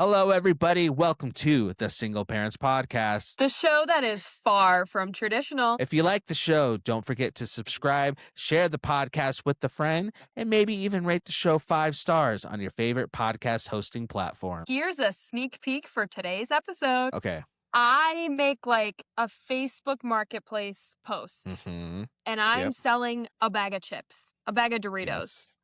Hello, everybody. Welcome to the Single Parents Podcast. The show that is far from traditional. If you like the show, don't forget to subscribe, share the podcast with a friend, and maybe even rate the show 5 stars on your favorite podcast hosting platform. Here's a sneak peek for today's episode. Okay. I make like a Facebook marketplace post, Mm-hmm. and I'm Yep. selling a bag of chips, a bag of Doritos. Yes.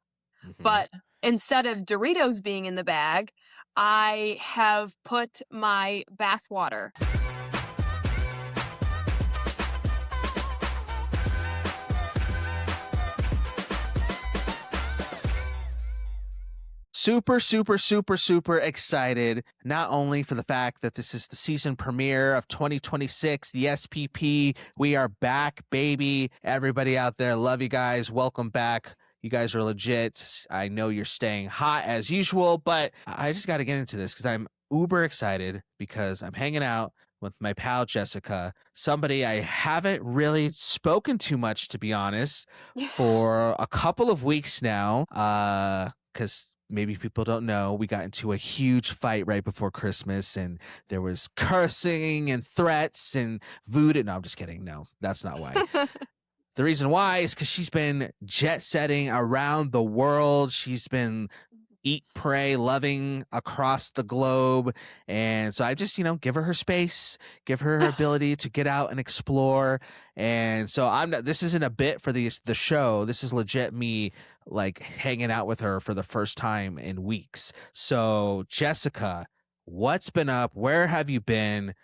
Mhm. But instead of Doritos being in the bag, I have put my bath water. Super excited, not only for the fact that this is the season premiere of 2026, the SPP. We are back, baby. Everybody out there, love you guys. Welcome back. You guys are legit. I know you're staying hot as usual, but I just got to get into this because I'm uber excited because I'm hanging out with my pal Jessica, somebody I haven't really spoken to much, to be honest, for a couple of weeks now, because maybe people don't know, we got into a huge fight right before Christmas, and there was cursing and threats and voodoo. No, I'm just kidding. No, that's not why. The reason why is because she's been jet setting around the world. She's been eat, pray, loving across the globe. And so I just, give her space, give her her ability to get out and explore. And so this isn't a bit for the show. This is legit me like hanging out with her for the first time in weeks. So Jessica, what's been up? Where have you been?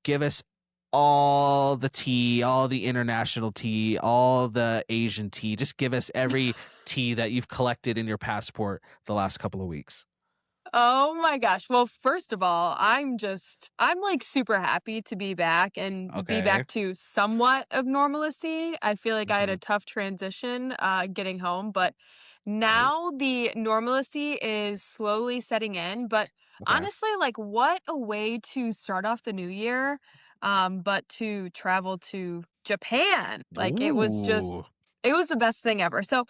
Give us all the tea, all the international tea, all the Asian tea. Just give us every tea that you've collected in your passport the last couple of weeks. Oh my gosh. Well, first of all, I'm like super happy to be back and be back to somewhat of normalcy. I feel like I had a tough transition getting home, but now the normalcy is slowly setting in. But honestly, like what a way to start off the new year, but to travel to Japan. Like it was the best thing ever. So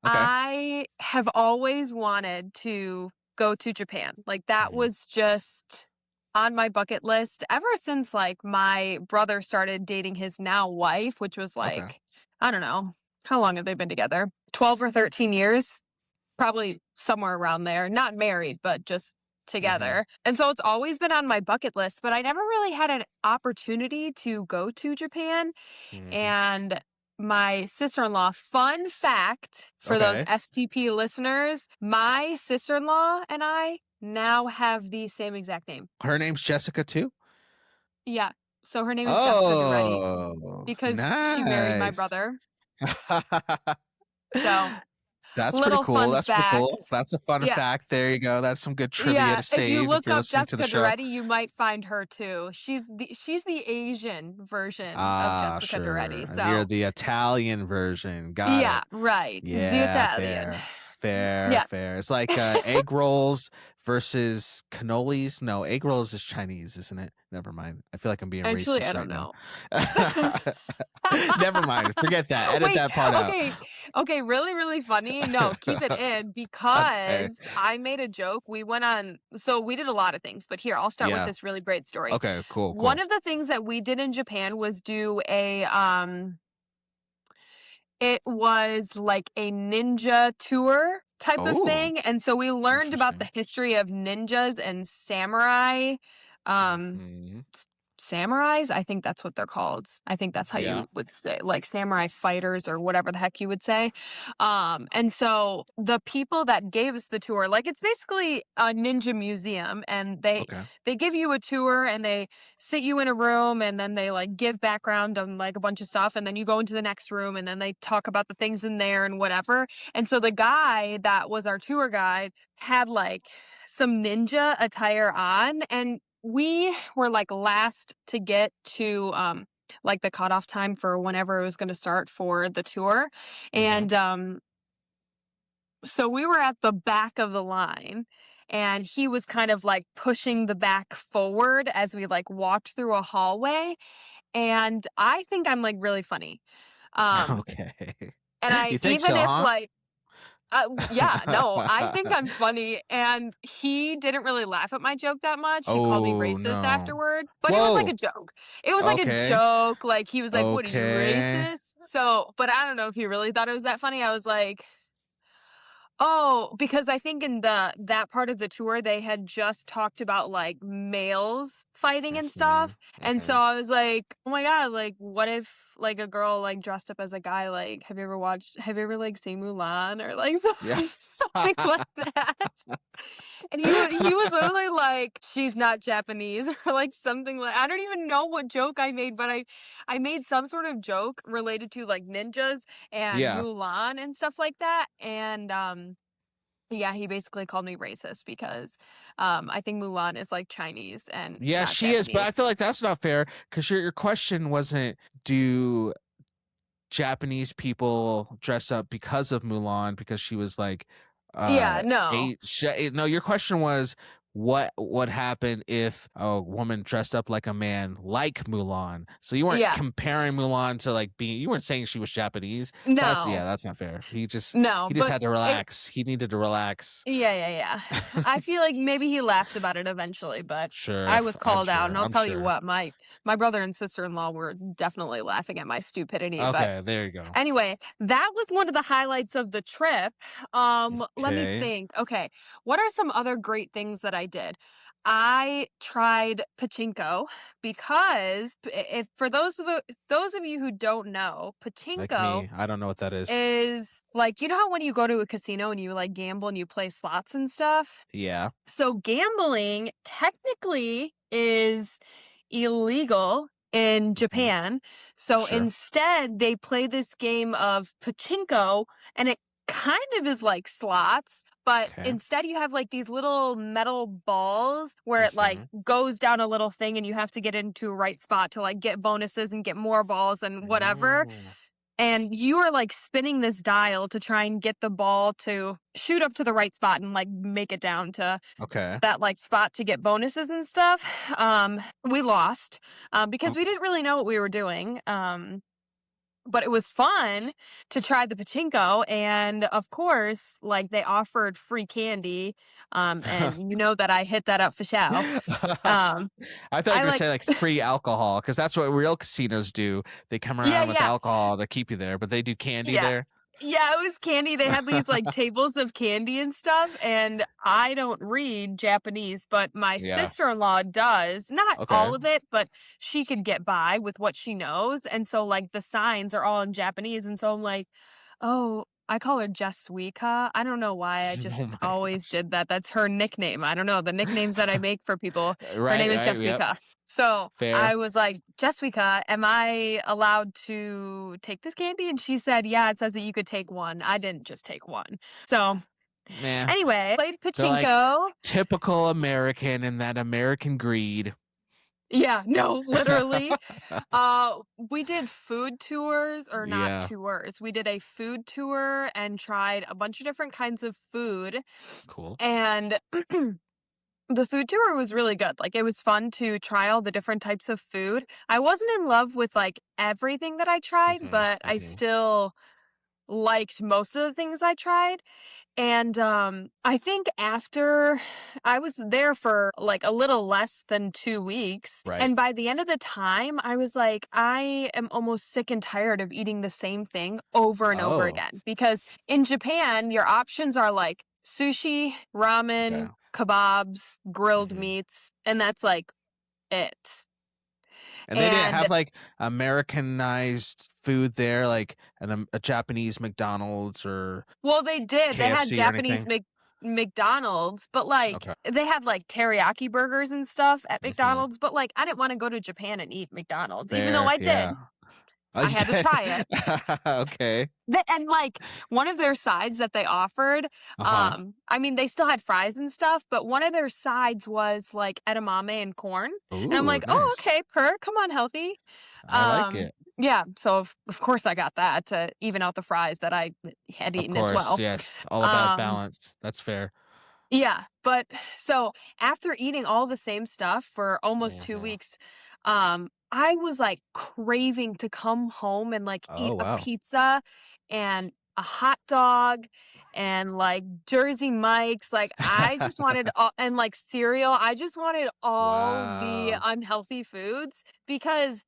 I have always wanted to go to Japan. Like that was just on my bucket list ever since like my brother started dating his now wife, which was like, I don't know, how long have they been together? 12 or 13 years, probably somewhere around there, not married, but just together. And so it's always been on my bucket list, but I never really had an opportunity to go to Japan. And my sister-in-law, fun fact for those SPP listeners, my sister-in-law and I now have the same exact name. Her name's Jessica too? Yeah. So her name is Jessica Duretti because she married my brother. So that's pretty cool. That's fact. pretty cool. That's a fun fact. There you go. That's some good trivia to save. If you look up Jessica Duretti, you might find her too. She's the Asian version of Jessica Duretti. So you're the Italian version. Got it. Right. Yeah, the Italian. Fair. It's like egg rolls versus cannolis. No, egg rolls is Chinese, isn't it? Never mind. I feel like I'm being Actually, racist I don't know. Never mind. Forget that. Edit that part out. Okay, really funny. No, keep it in because I made a joke. We did a lot of things, but here, I'll start with this really great story. Okay, cool. One of the things that we did in Japan was do it was like a ninja tour type of thing. And so we learned about the history of ninjas and samurai. Samurais, I think that's what they're called. I think that's how you would say, like samurai fighters or whatever the heck you would say. And so the people that gave us the tour, like it's basically a ninja museum, and they give you a tour and they sit you in a room and then they like give background on like a bunch of stuff, and then you go into the next room and then they talk about the things in there and whatever. And so the guy that was our tour guide had like some ninja attire on, and we were like last to get to like the cutoff time for whenever it was going to start for the tour. And so we were at the back of the line, and he was kind of like pushing the back forward as we like walked through a hallway. And I think I'm like really funny. Okay. And You think so, huh? Yeah, no, I think I'm funny, and he didn't really laugh at my joke that much. He called me Oh, racist no. afterward, but it was like a Whoa. joke. It was like a Okay. joke, like, he was like, "What, are you Okay. racist?" So but I don't know if he really thought it was that funny. I was like, oh, because I think in that part of the tour, they had just talked about, like, males fighting and Mhm. stuff, and so Mhm. I was like, "Oh my god, like, what if, like, a girl, like, dressed up as a guy, like, have you ever, like, seen Mulan?" Or, like, Yeah. something like that. And he was literally like, "She's not Japanese," or, like, something like I don't even know what joke I made, but I made some sort of joke related to, like, ninjas and Yeah. Mulan and stuff like that, and, yeah, he basically called me racist because, I think Mulan is, like, Chinese and Yeah, not she is, but I Japanese. feel like that's not fair because your question wasn't, do Japanese people dress up because of Mulan because she was like Yeah, no. a no, your question was what would happen if a woman dressed up like a man like Mulan. So you weren't Yeah. comparing Mulan to like being, you weren't saying she was Japanese. That's, yeah, No. that's not fair. No, He just but had to it relax. He needed to relax. yeah, yeah, yeah. I feel like maybe he laughed about it eventually, but Sure, I was I'm called out, sure. and I'll I'm tell you sure. what, my brother and sister-in-law were definitely laughing at my stupidity, but Okay, there you go. anyway, that was one of the highlights of the trip. Let me Okay. think. Okay, what are some other great things that I did? I tried pachinko because if for those of you who don't know, Like pachinko me, I don't know what that is. is like you know how when you go to a casino and you like gamble and you play slots and stuff? Yeah. So gambling technically is illegal in Mhm. Japan. So Sure. instead, they play this game of pachinko, and it kind of is like slots, but Okay. instead you have like these little metal balls where it like Mhm. goes down a little thing and you have to get into a right spot to like get bonuses and get more balls and whatever. Mm. And you are like spinning this dial to try and get the ball to shoot up to the right spot and like make it down to Okay. that like spot to get bonuses and stuff. We lost because Oh. we didn't really know what we were doing. But it was fun to try the pachinko, and of course, like they offered free candy, and you know that I hit that up for show. Um, I thought you were I gonna like, say like free alcohol because that's what real casinos do. They come yeah, around with yeah. alcohol to keep you there, but they do candy Yeah. there. Yeah, it was candy. They had these, like, tables of candy and stuff, and I don't read Japanese, but my Yeah. sister-in-law does. Not Okay. all of it, but she could get by with what she knows, and so, like, the signs are all in Japanese, and so I'm like, "Oh," I call her Jesuika. I don't know why, I just Oh my always gosh. did that. That's her nickname. I don't know, the nicknames that I make for people, her name Right. is Right. Yep. Jesuika. So Fair. I was like, "Jessica, am I allowed to take this candy?" And she said, "Yeah, it says that you could take one." I didn't just take one. So, Nah. anyway, played They're like pachinko. typical American and that American greed. Yeah, no, literally. We did food tours or not Yeah. tours. We did a food tour and tried a bunch of different kinds of food, Cool. and the food tour was really good. Like, it was fun to try all the different types of food. I wasn't in love with, like, everything that I tried, Mhm. but I Mhm. still liked most of the things I tried. And, I think after I was there for, like, a little less than 2 weeks, Right. and by the end of the time, I was like, "I am almost sick and tired of eating the same thing over and over Oh. again." Because in Japan, your options are, like, sushi, Okay. ramen, kebabs, grilled Mhm. meats, and that's, like, it. And they didn't And have like Americanized food there, like a Japanese McDonald's or well, they did. They had KFC or Japanese anything. McDonald's, but, like, Okay. they had, like, teriyaki burgers and stuff at Mhm. McDonald's, but, like, I didn't wanna go to Japan and eat McDonald's, even though Fair. I Yeah. did. Oh, I you had to did? try it. Okay. And, like, one of their sides that they offered, Uh-huh. I mean, they still had fries and stuff, but one of their sides was, like, edamame and corn, and I'm Ooh, like, "Oh, nice. okay, come on, healthy." I like it. Yeah, so of course I got that to even out the fries that I had Of eaten as course, well. yes. All about Um balance. That's fair. Yeah, but so after eating all the same stuff for almost 2 Mhm. weeks, I was, like, craving to come home and, like, eat Oh, a wow. pizza and a hot dog and like Jersey Mike's. Like I just wanted all, and like cereal. I just wanted all the Wow. unhealthy foods because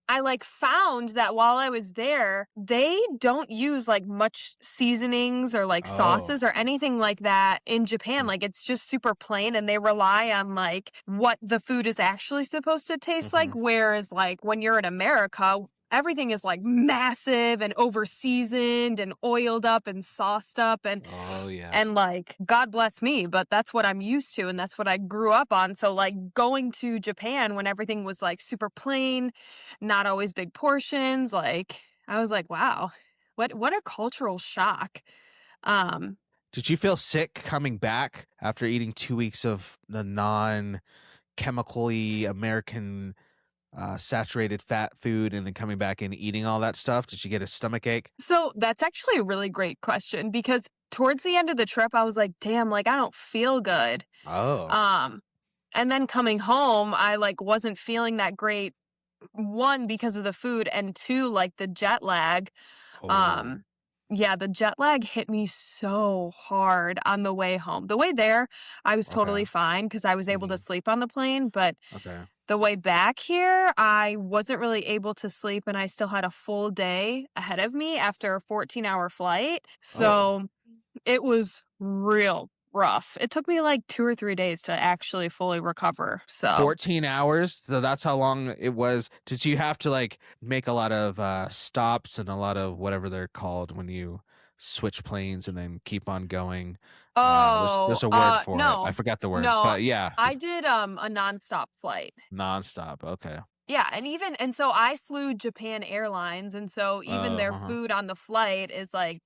I like found that while I was there, they don't use like much seasonings or like Oh. sauces or anything like that in Japan. Mm, Like it's just super plain and they rely on like what the food is actually supposed to taste like. mhm. Whereas like when you're in America, everything is like massive and over seasoned and oiled up and sauced up Oh, yeah. and like, God bless me, but that's what I'm used to and that's what I grew up on. So like going to Japan when everything was like super plain, not always big portions, like I was like, wow, what a cultural shock. Um Did you feel sick coming back after eating 2 weeks of the non-chemically American, saturated fat food and then coming back and eating all that stuff? Did you get a stomach ache? so that's actually a really great question because towards the end of the trip I was like, damn, like I don't feel good. Oh. Um and then coming home, I like wasn't feeling that great. One, because of the food, and two, like the jet lag. Oh, Um, yeah, the jet lag hit me so hard on the way home. The way there, I was okay. totally fine because I was able to Mhm. sleep on the plane, but Okay. the way back here, I wasn't really able to sleep and I still had a full day ahead of me after a 14-hour flight. Oh. So it was real rough. It took me like 2 or 3 days to actually fully recover. So 14 hours? So that's how long it was. Did you have to like make a lot of stops and a lot of whatever they're called when you switch planes and then keep on going? There's a word for it. I no. forgot the word, No, but yeah, I did, a nonstop flight. nonstop. Okay. Yeah, and so I flew Japan Airlines, and so even their Uh-huh. food on the flight is, like,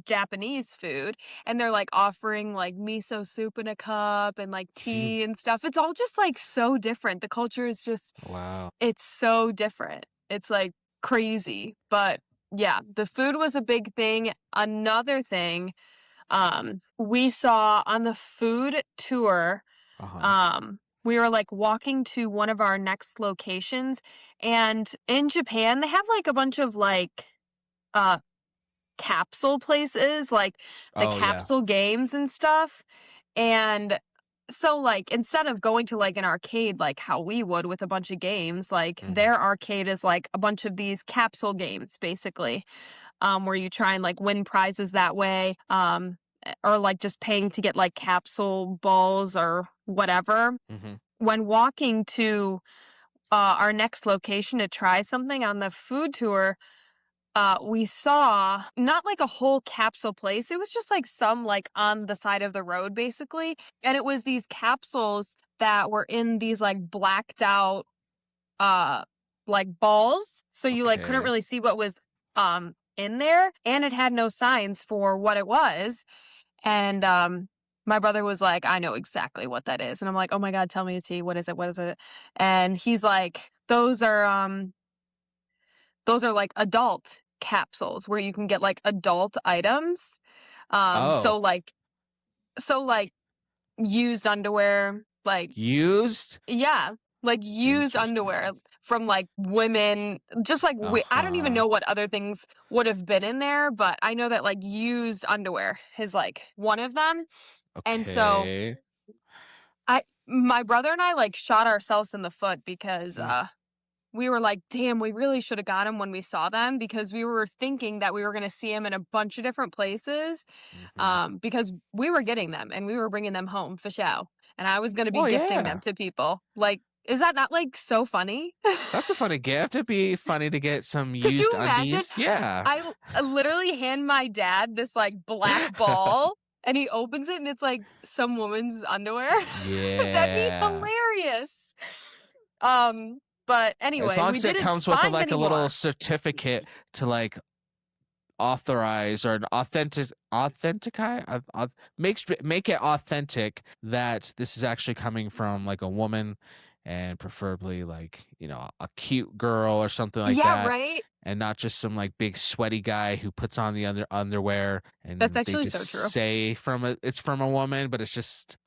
Japanese food, and they're, like, offering, like, miso soup in a cup and, like, tea and stuff. It's all just, like, so different. The culture is just Wow. it's so different. It's, like, crazy, but, yeah, the food was a big thing. Another thing, we saw on the food tour, Uh-huh. we were like walking to one of our next locations, and in Japan they have like a bunch of like uh capsule places, like the Oh, yeah. capsule games and stuff. And so like instead of going to like an arcade like how we would with a bunch of games, like Mhm. their arcade is like a bunch of these capsule games basically, where you try and like win prizes that way. Or like just paying to get like capsule balls or whatever. Mhm. When walking to our next location to try something on the food tour, we saw not like a whole capsule place. It was just like some like on the side of the road, basically. And it was these capsules that were in these like blacked out, uh, like balls. So you like couldn't Okay. really see what was, in there. And it had no signs for what it was. And, my brother was like, "I know exactly what that is." And I'm like, "Oh my god, tell me, T, what is it? What is it?" And he's like, those are like adult capsules where you can get like adult items." Um, Oh, so like so like used underwear, like used? yeah, like used underwear Interesting. from like women, just like I don't even Uh-huh. know what other things would have been in there, but I know that like used underwear is like one of them. And so Okay. my brother and I like shot ourselves in the foot because Mm, we were like, damn, we really should have got him when we saw them because we were thinking that we were going to see him in a bunch of different places, mhm. because we were getting them and we were bringing them home for show. And I was going to be Oh, gifting them yeah. to people. Like, is that not like so funny? That's a funny gift. It'd be funny to get some Could used you imagine? undies. Yeah. I literally hand my dad this like black ball and he opens it and it's like some woman's underwear. That'd be Yeah. hilarious. Um, but As anyway, long we as it didn't comes with find like a any little more. certificate to like authorize or an make it authentic that this is actually coming from like a woman and preferably like a cute girl or something like Yeah, that, right? and not just some like big sweaty guy who puts on the underwear That's and they actually just so true. say it's from a woman, but it's just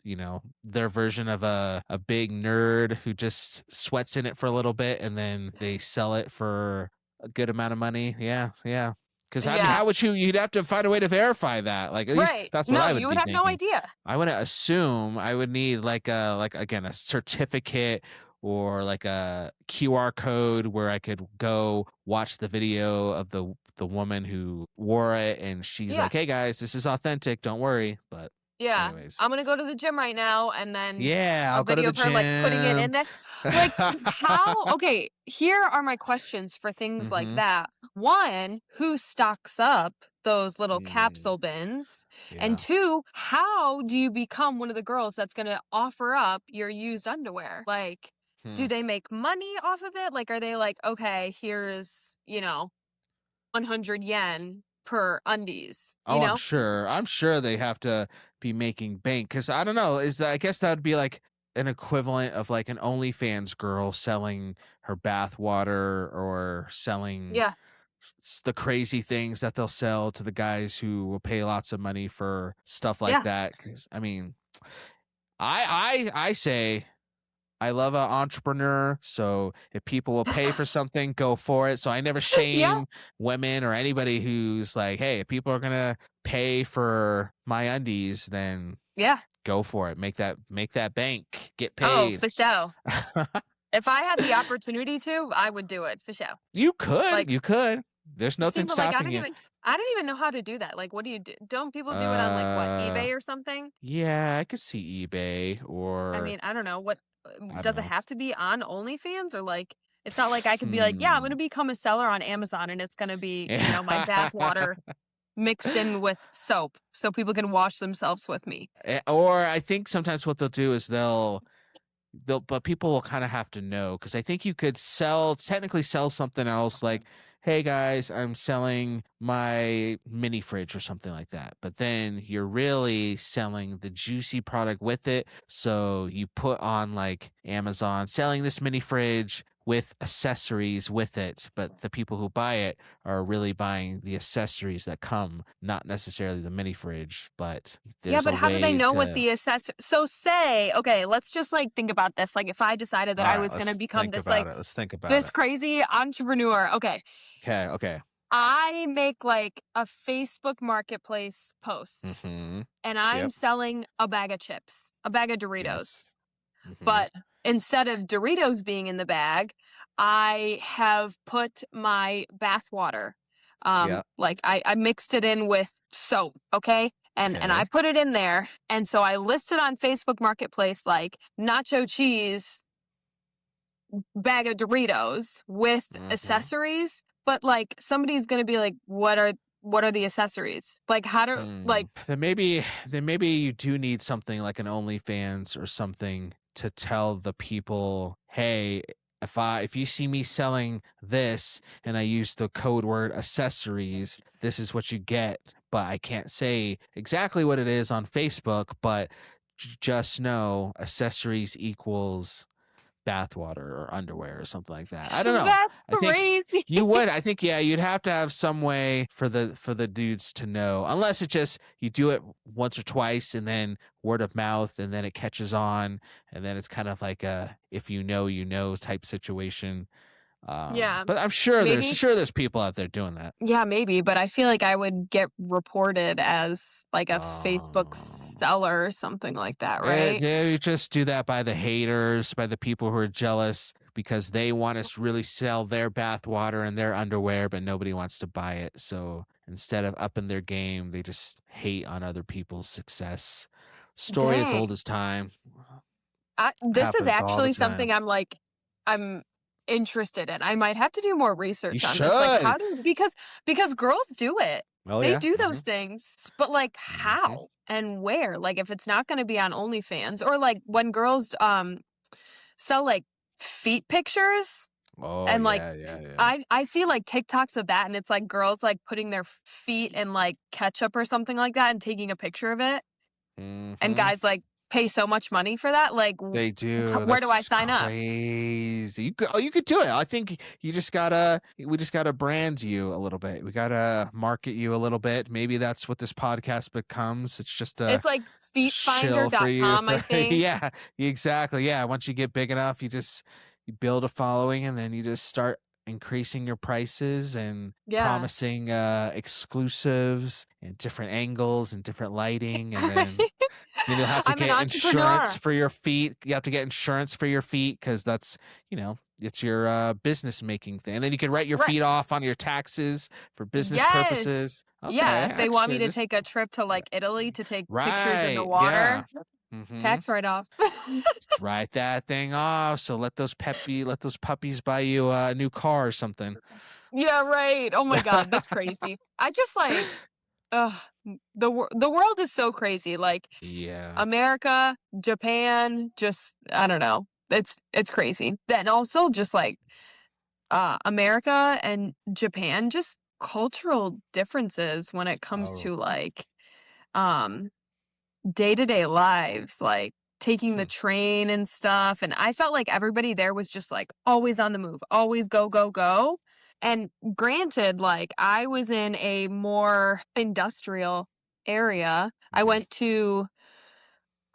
their version of a big nerd who just sweats in it for a little bit and then they sell it for a good amount of money. Yeah, yeah. Because I mean, Yeah. how would you'd have to find a way to verify that. Like, at least Right. that's what No, I you would would be have no thinking. idea. I would assume I would need again, a certificate or like a QR code where I could go watch the video of the woman who wore it, and she's Yeah. like, "Hey guys, this is authentic. Don't worry." But Yeah. anyways, I'm gonna go to the gym right now, and then yeah, a I'll go to video the of her, like, putting it gym. in there. Like, how okay, here are my questions for things like Mm-hmm. that. 1, who stocks up those little Mm, capsule bins? And yeah. 2, how do you become one of the girls that's gonna offer up your used underwear? Like, Hmm. do they make money off of it? Like, are they like, "Okay, here's, 100 yen per undies," you Oh, I'm know? sure. I'm sure they have to be making bank because I don't know. I guess that would be like an equivalent of like an OnlyFans girl selling her bath water or selling Yeah. the crazy things that they'll sell to the guys who will pay lots of money for stuff like Yeah. that. Because I mean, I say I love an entrepreneur, so if people will pay for something, go for it. So I never Yeah. shame women or anybody who's like, hey, if people are gonna pay for my undies, then Yeah. go for it. Make that bank. Get Oh, paid. for sure. If I had the opportunity to, I would do it for sure. You could. Like, You could. There's see, nothing but like, stopping you. I don't even know how to do that. Like, what do you do? Don't people do it on like what, Uh eBay or something? yeah, I could see eBay I or mean, I don't know. What I don't does it know. have to be on OnlyFans, or like it's not like I could be like, yeah, I'm Hmm. gonna become a seller on Amazon, and it's gonna be, my bath Yeah. water mixed in with soap so people can wash themselves with me. Or I think sometimes what they'll do is they'll but people will kind of have to know because I think you could technically sell something else like, hey guys, I'm selling my mini fridge or something like that. But then you're really selling the juicy product with it. So you put on like Amazon selling this mini fridge with accessories with it, but the people who buy it are really buying the accessories that come, not necessarily the mini fridge, but Yeah, there's a but how do they way know what to. the assess so say, okay, let's just like think about this. Like if I decided that All I right, was gonna let's become think this about like it. Let's think about this it. crazy entrepreneur. Okay. Okay, okay. I make like a Facebook marketplace post Mhm. and I'm Yep. selling a bag of chips, a bag of Doritos. Yes. Mhm. But instead of Doritos being in the bag, I have put my bath water. Yep. Like I mixed it in with soap, okay? And I Okay. put it in there. And so I listed on Facebook Marketplace like nacho cheese bag of Doritos with Mhm. accessories, but like somebody's gonna be like, what are the accessories? Like how do Hmm. like Then maybe you do need something like an OnlyFans or something to tell the people, hey, if you see me selling this and I use the code word accessories, this is what you get. But I can't say exactly what it is on Facebook, but just know accessories equals bathwater or underwear or something like that. I don't know. that's I think crazy. you would. I think yeah, you'd have to have some way for the dudes to know. Unless it just you do it once or twice and then word of mouth and then it catches on and then it's kind of like a if you know you know type situation. Yeah. But I'm sure Maybe. there's people out there doing that. Yeah, maybe, but I feel like I would get reported as like a Facebook Um seller or something like that, right? They just do that by the haters, by the people who are jealous because they want to really sell their bath water and their underwear, but nobody wants to buy it. So instead of upping their game, they just hate on other people's success. Story as old Dang. as time. This is Happens all the actually time. something I'm interested in. I might have to do more You research on this. Like should. how do because girls do it. Oh They yeah. do those Hmm. things, but like Hmm. how and where? Like if it's not going to be on OnlyFans or like when girls sell like feet pictures Oh and like yeah, yeah, yeah. I see like TikToks of that and it's like girls like putting their feet in like ketchup or something like that and taking a picture of it and Hmm. guys like pay so much money for that like They do. where do I That's sign up? crazy. You could do it. I think we just gotta brand you a little bit. We gotta market you a little bit. Maybe that's what this podcast becomes. It's just a It's like shill for you feetfinder.com, for I think. yeah, exactly. Yeah. Once you get big enough, you build a following and then you just start increasing your prices and Yeah. promising exclusives and different angles and different lighting, and then Right? you'll have to I'm an get insurance entrepreneur. for your feet. You have to get insurance for your feet because that's, it's your business making thing. And then you can write your Right. feet off on your taxes for business Yes. purposes. Yeah, Okay, if they want me actually, to this take a trip to, like, Italy to take pictures in the right, water, yeah. Mm-hmm. tax write-off. Just write that thing off. So let those puppies buy you a new car or something. Yeah, right. Oh my god, that's crazy. I just, like ugh, the world is so crazy, like, Yeah. America, Japan, just I don't know. It's crazy. Then also just, like, America and Japan, just cultural differences when it comes Oh. to, like, um day-to-day lives, like taking the Hmm. train and stuff, and I felt like everybody there was just, like, always on the move, always go, go, go, and granted, like, I was in a more industrial area. I Hmm. went to,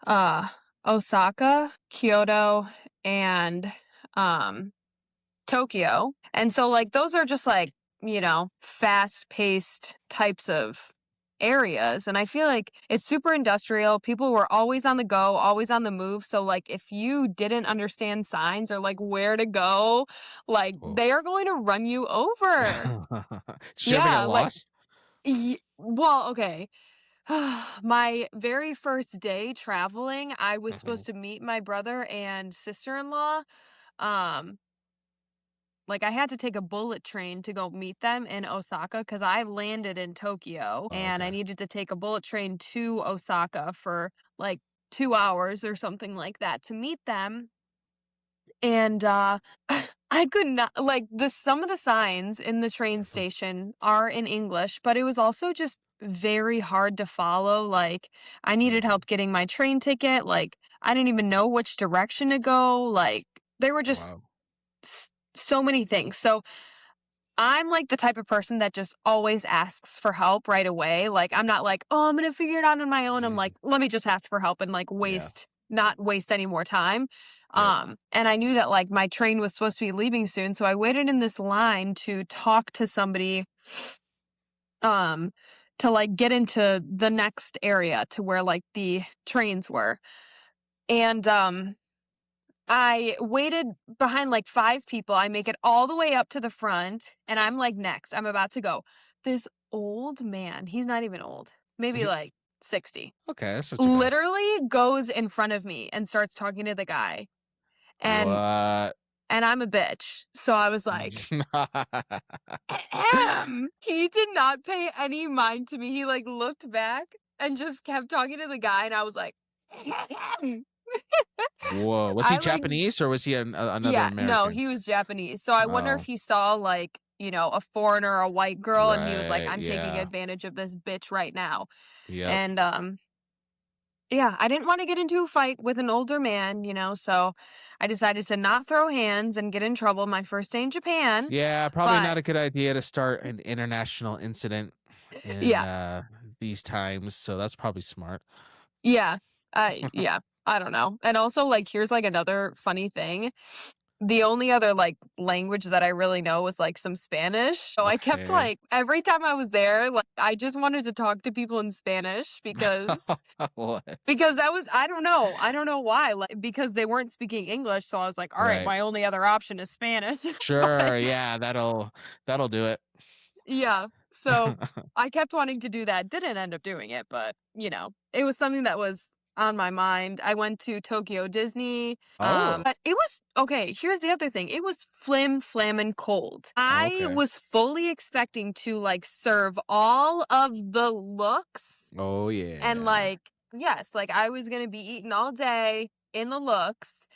uh, Osaka, Kyoto, and, um Tokyo. And so, like, those are just like, fast-paced types of areas. And I feel like it's super industrial. People were always on the go, always on the move. So, like, if you didn't understand signs or like where to go, like, Whoa. they are going to run you over. Did you ever get Yeah, like, lost? well, okay. My very first day traveling, I was Hmm. supposed to meet my brother and sister-in-law. Um, Like, I had to take a bullet train to go meet them in Osaka because I landed in Tokyo, Oh, and I okay. needed to take a bullet train to Osaka for, like, 2 hours or something like that to meet them, and, I could not like, some of the signs in the train Mhm. station are in English, but it was also just very hard to follow, like, I needed Mhm. help getting my train ticket, like, I didn't even know which direction to go, like, there were just Wow. so many things. So I'm like the type of person that just always asks for help right away. Like I'm not like, "Oh, I'm going to figure it out on my own." I'm like, Mhm. "Let me just ask for help and like Yeah. not waste any more time." Yep. And I knew that like my train was supposed to be leaving soon, so I waited in this line to talk to somebody um to like get into the next area to where like the trains were. And I waited behind like 5 people. I make it all the way up to the front, and I'm like, "Next, I'm about to go." This old man, he's not even old, maybe Mhm. like 60, Okay, that's not too bad. literally goes in front of me and starts talking to the guy, and What? I'm a bitch. So I was like, "Ahem." He did not pay any mind to me. He, like, looked back and just kept talking to the guy, and I was like, "Ahem." Whoa. Was he I, like Japanese or was he another Yeah, no, American? he was Japanese. So I wonder if Oh, he saw like, a foreigner, a white girl, and he was like, right. "I'm taking Yeah. advantage of this bitch right now." Yep. And yeah, I didn't want to get into a fight with an older man, so I decided to not throw hands and get in trouble my first day in Japan. Yeah, probably But not a good idea to start an international incident in yeah, these times, so that's probably smart. yeah, yeah, I don't know. And also like here's like another funny thing. The only other, like, language that I really know was, like, some Spanish, so I kept, Okay. like every time I was there, like, I just wanted to talk to people in Spanish What? because that was I don't know why, like, because they weren't speaking English, so I was like, "Alright, Right. my only other option is Spanish." But Sure, yeah, that'll do it. yeah, so I kept wanting to do that, didn't end up doing it, but, it was something that was on my mind. I went to Tokyo Disney, Oh, but it was okay, here's the other thing, it was flammin' cold. I okay. was fully expecting to, like, serve all of the looks Oh, and, yeah. like yes, like, I was gonna be eating all day in the looks,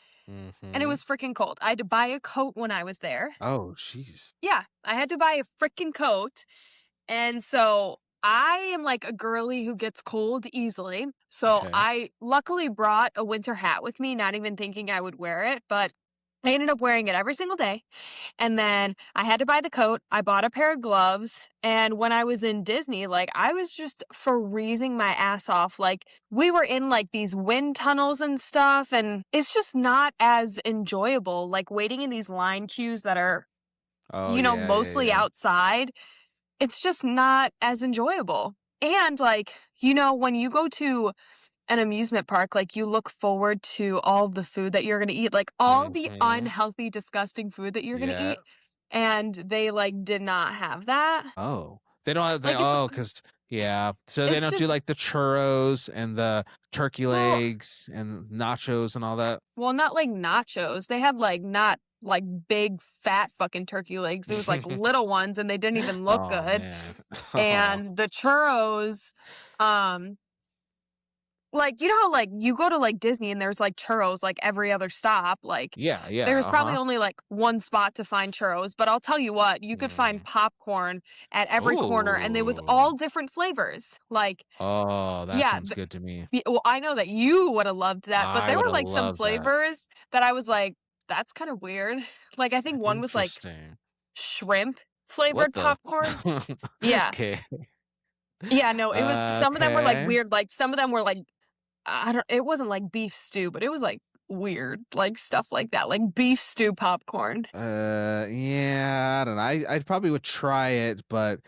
and it Mhm. was freaking cold. I had to buy a coat when I was there. Oh, jeez. Yeah, I had to buy a freaking coat. And so I am like a girly who gets cold easily. So Okay. I luckily brought a winter hat with me, not even thinking I would wear it, but I ended up wearing it every single day. And then I had to buy the coat. I bought a pair of gloves. And when I was in Disney, like I was just freezing my ass off. Like we were in like these wind tunnels and stuff. And it's just not as enjoyable, like waiting in these line queues that are Oh, yeah, yeah, mostly yeah. outside, it's just not as enjoyable. And like, when you go to an amusement park, like you look forward to all the food that you're going to eat, like all the Mhm. unhealthy, disgusting food that you're going to Yeah. eat. And they like did not have that. Oh. They don't have Like it's, because yeah. So they it's don't do, just, like, the churros and the turkey well, legs and nachos and all that? well, not like nachos. They had like not like big fat fucking turkey legs. It was like little ones and they didn't even look Oh, good. man. And the churros, um, like, you know how, like, you go to, like, Disney and there's, like, churros, like, every other stop, like, Yeah, yeah, there's probably uh-huh. only, like, one spot to find churros, but I'll tell you what, you could find Mm. popcorn at every corner, and they was Ooh. all different flavors, like, Oh, that yeah, sounds good to me. well, I know that you woulda loved that, but I there were, woulda like, some loved that. flavors that I was like, "That's kinda weird." Like, I think one was, like, Interesting. shrimp What flavored the popcorn. Yeah. Okay. Yeah, no, it was some of them were, like, Okay. weird, like, some of them were, like, I don't it wasn't like beef stew, but it was, like, weird, like, stuff like that, like beef stew popcorn. Yeah, I don't know. I probably would try it, but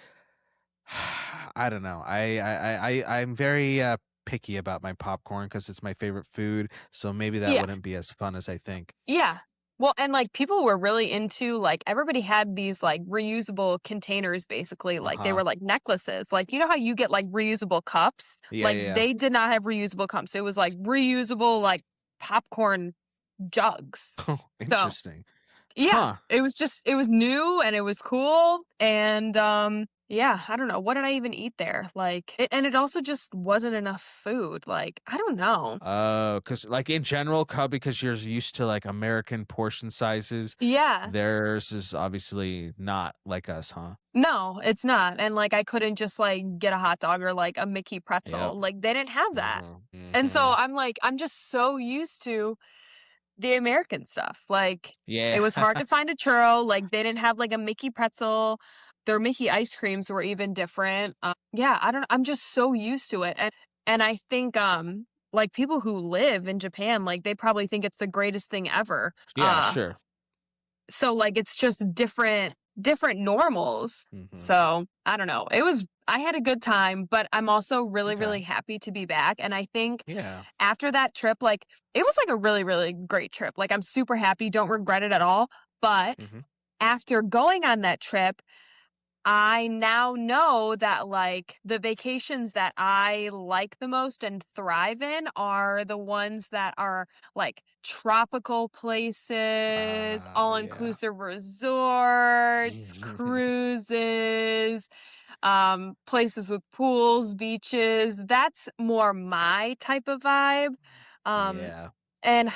I don't know. I'm very picky about my popcorn because it's my favorite food. So maybe that Yeah, wouldn't be as fun as I think. yeah. Well, and, like, people were really into, like everybody had these, like, reusable containers, basically, like, they Uh-huh. were like necklaces, like, you know how you get, like, reusable cups? Yeah, Like, yeah, yeah. they did not have reusable cups, it was, like, reusable, like, popcorn jugs. Oh, So interesting. yeah, Huh. it was new and it was cool, and, yeah, I don't know, what did I even eat there? Like, and it also just wasn't enough food, like, I don't know. Oh, because like in general, because you're used to like American portion sizes, Yeah. theirs is obviously not like us, huh? No, it's not, and, like, I couldn't just, like, get a hot dog or, like, a Mickey Yep. pretzel, like, they didn't have that. Mhm. And so Mhm. I'm like, I'm just so used to the American stuff, like, Yeah. it was hard to find a churro, like, they didn't have, like, a Mickey pretzel, their Mickey ice creams were even different, yeah, I don't I'm just so used to it, and I think, like, people who live in Japan, like, they probably think it's the greatest thing ever, Yeah, sure. so, like, it's just different normals, Mhm. so, I don't know, I had a good time, but I'm also really, Okay. really happy to be back, and I think Yeah. after that trip, like, it was, like, a really, really great trip, like, I'm super happy, don't regret it at all, but Mhm. after going on that trip, I now know that, like, the vacations that I like the most and thrive in are the ones that are, like, tropical places, Yeah. all-inclusive resorts, cruises, places with pools, beaches. That's more my type of vibe. Um, Yeah. and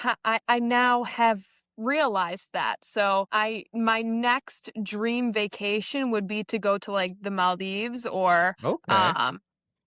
I now have realized that. So my next dream vacation would be to go to like the Maldives Okay. um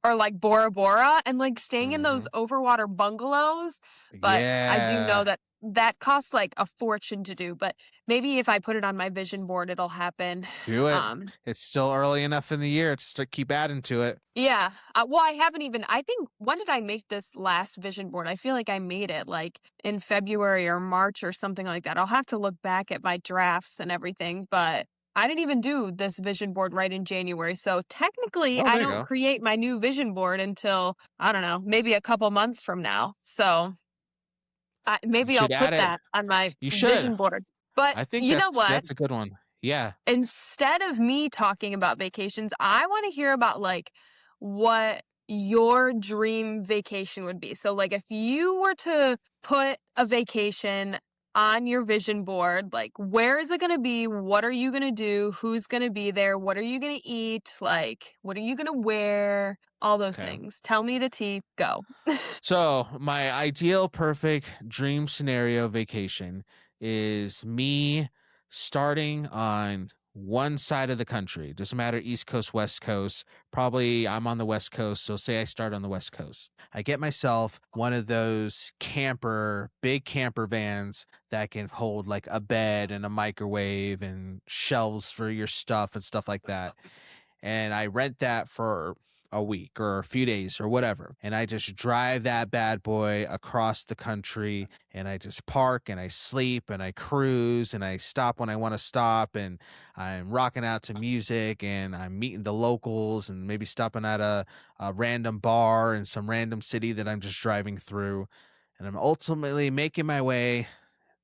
or like Bora Bora and like staying in those Mhm. overwater bungalows. But I do know Yeah. that that costs like a fortune to do, but maybe if I put it on my vision board, it'll happen. Do it. Um, It's still early enough in the year to keep adding to it. Yeah. Well, I haven't even I think when did I make this last vision board? I feel like I made it like in February or March or something like that. I'll have to look back at my drafts and everything, but I didn't even do this vision board right in January. So technically, Oh, I there you don't go. create my new vision board until I don't know, maybe a couple months from now. So You maybe I'll should add put it. that on my You should. vision board. But I think you know what? that's a good one. Yeah. Instead of me talking about vacations, I want to hear about like what your dream vacation would be. So like if you were to put a vacation on your vision board, like where is it going to be? What are you going to do? Who's going to be there? What are you going to eat? Like what are you going to wear? All those Okay. things. Tell me the tea. Go. So, my ideal perfect dream scenario vacation is me starting on one side of the country. Doesn't matter East Coast, West Coast. Probably I'm on the West Coast. So, say I start on the West Coast. I get myself one of those big camper vans that can hold like a bed and a microwave and shelves for your stuff and stuff like that. And I rent that for a week or a few days or whatever. And I just drive that bad boy across the country, and I just park and I sleep and I cruise and I stop when I want to stop, and I'm rocking out to music and I'm meeting the locals and maybe stopping at a random bar in some random city that I'm just driving through. And I'm ultimately making my way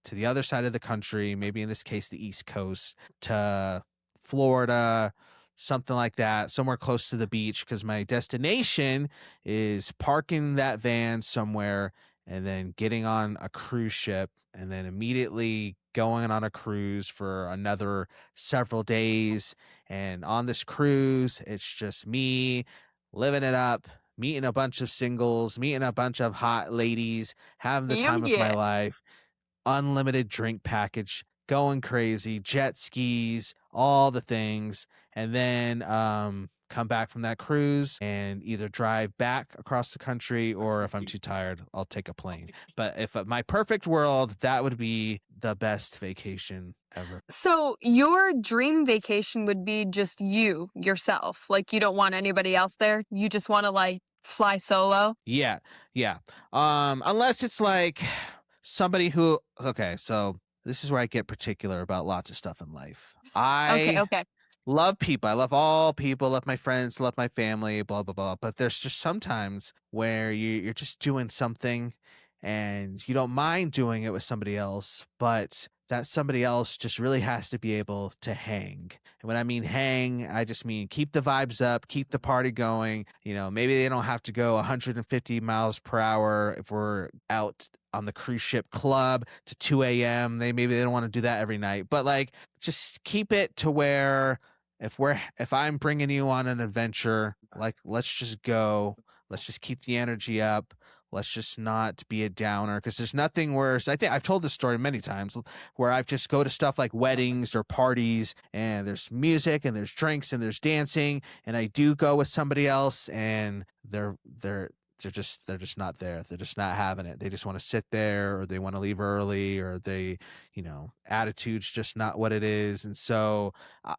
to the other side of the country, maybe in this case, the East Coast, to Florida, something like that, somewhere close to the beach, because my destination is parking that van somewhere and then getting on a cruise ship and then immediately going on a cruise for another several days. And on this cruise, it's just me living it up, meeting a bunch of singles, meeting a bunch of hot ladies, having the Hell time of my yeah. life, unlimited drink package, going crazy, jet skis, all the things, and then come back from that cruise and either drive back across the country, or if I'm too tired, I'll take a plane. But if my perfect world, that would be the best vacation ever. So your dream vacation would be just you, yourself. Like you don't want anybody else there. You just want to like fly solo. Yeah, yeah. Unless it's like somebody who, okay, so this is where I get particular about lots of stuff in life. Okay, I okay. love people. I love all people, love my friends, love my family, blah, blah, blah. But there's just sometimes where you're just doing something and you don't mind doing it with somebody else, but that somebody else just really has to be able to hang. And when I mean hang, I just mean keep the vibes up, keep the party going. You know, maybe they don't have to go 150 miles per hour if we're out on the cruise ship club to 2 a.m. Maybe they don't want to do that every night, but like just keep it to where if I'm bringing you on an adventure, like let's just go. Let's just keep the energy up. Let's just not be a downer, because there's nothing worse. I think I've told this story many times where I've just go to stuff like weddings or parties and there's music and there's drinks and there's dancing, and I do go with somebody else and they're just not there. They're just not having it. They just want to sit there, or they want to leave early, or attitude's just not what it is. And so